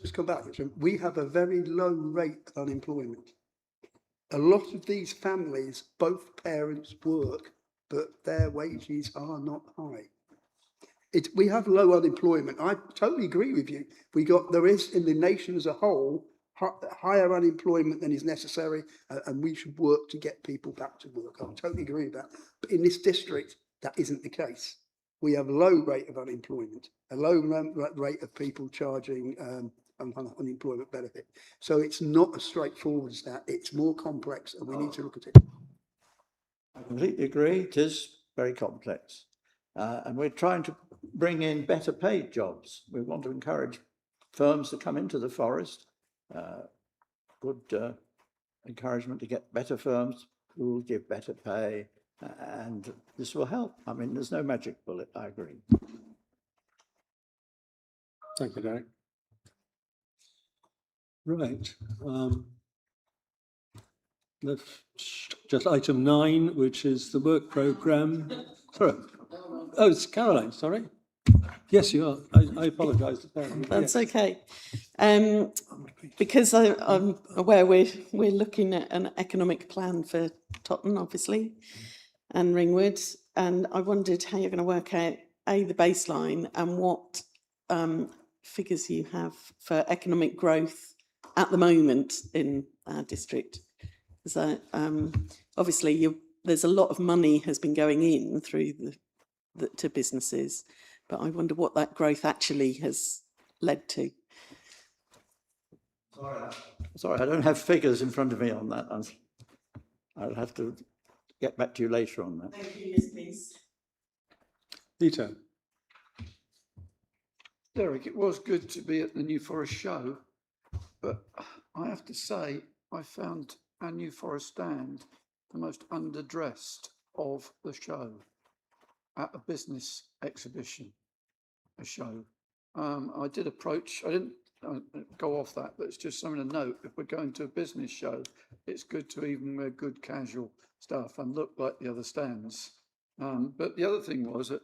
Just come back. We have a very low rate of unemployment. A lot of these families, both parents work, but their wages are not high. We have low unemployment. I totally agree with you. There is in the nation as a whole higher unemployment than is necessary, and we should work to get people back to work. I totally agree with that. But in this district, that isn't the case. We have a low rate of unemployment, a low rate of people charging unemployment benefit. So it's not as straightforward as that. It's more complex, and we need to look at it. I completely agree. It is very complex. And we're trying to bring in better paid jobs. We want to encourage firms to come into the forest. Good encouragement to get better firms who will give better pay, and this will help. I mean, there's no magic bullet, I agree. Thank you, Derek. Right. Just item 9, which is the work programme. Sorry. Oh, it's Caroline, sorry. Yes, you are. I apologise. That's okay. Because I'm aware we're looking at an economic plan for Totton, obviously, and Ringwood, and I wondered how you're going to work out the baseline and what figures you have for economic growth at the moment in our district. So obviously there's a lot of money has been going in through to businesses, but I wonder what that growth actually has led to. Sorry, I don't have figures in front of me on that. I'll have to get back to you later on that. Thank you, yes, please. Peter. Derek, it was good to be at the New Forest show, but I have to say I found our New Forest stand the most underdressed of the show at a business exhibition, a show. I did approach, I didn't go off that, but it's just something to note. If we're going to a business show, it's good to even wear good casual stuff and look like the other stands. But the other thing was that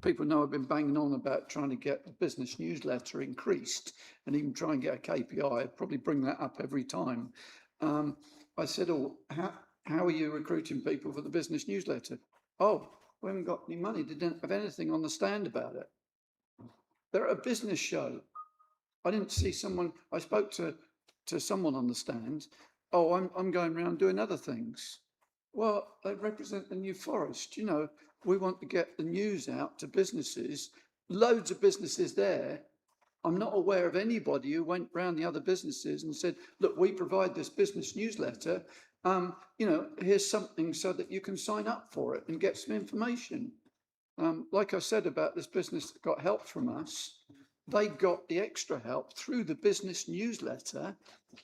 people know I've been banging on about trying to get the business newsletter increased and even try and get a KPI. I'd probably bring that up every time. I said, oh, how are you recruiting people for the business newsletter? Oh, we haven't got any money. Didn't have anything on the stand about it. They're at a business show. I didn't see someone, I spoke to someone on the stand. Oh, I'm going around doing other things. Well, they represent the New Forest. You know, we want to get the news out to businesses, loads of businesses there. I'm not aware of anybody who went round the other businesses and said, look, we provide this business newsletter. You know, here's something so that you can sign up for it and get some information. Like I said about this business that got help from us, they got the extra help through the business newsletter,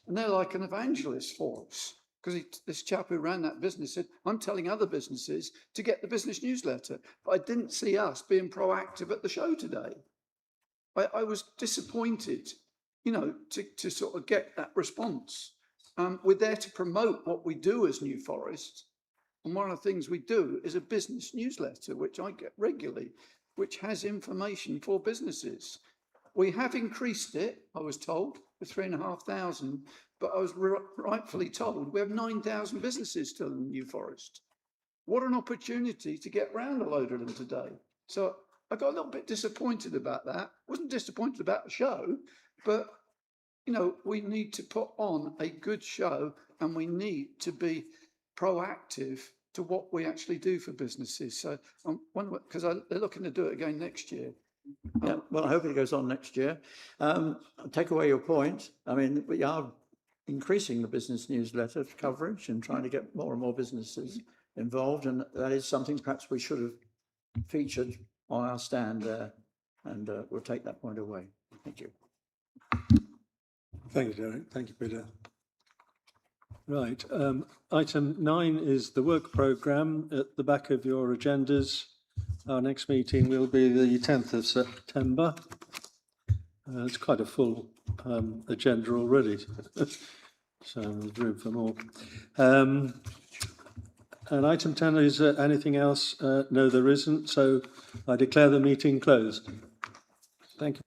and they're like an evangelist for us. Because this chap who ran that business said, I'm telling other businesses to get the business newsletter. But I didn't see us being proactive at the show today. I was disappointed, you know, to sort of get that response. We're there to promote what we do as New Forest. And one of the things we do is a business newsletter, which I get regularly, which has information for businesses. We have increased it, I was told, to 3,500, but I was rightfully told we have 9,000 businesses still in the New Forest. What an opportunity to get round a load of them today. So I got a little bit disappointed about that. Wasn't disappointed about the show, but you know, we need to put on a good show and we need to be proactive to what we actually do for businesses. So because they're looking to do it again next year. Yeah, well, I hope it goes on next year. I'll take away your point. I mean, we are increasing the business newsletter coverage and trying to get more and more businesses involved, and that is something perhaps we should have featured on our stand there, and we'll take that point away. Thank you. Thank you, Derek. Thank you, Peter. Right. Item 9 is the work programme at the back of your agendas. Our next meeting will be the 10th of September. It's quite a full agenda already, so there's room for more. And item 10 is anything else? No, there isn't. So I declare the meeting closed. Thank you.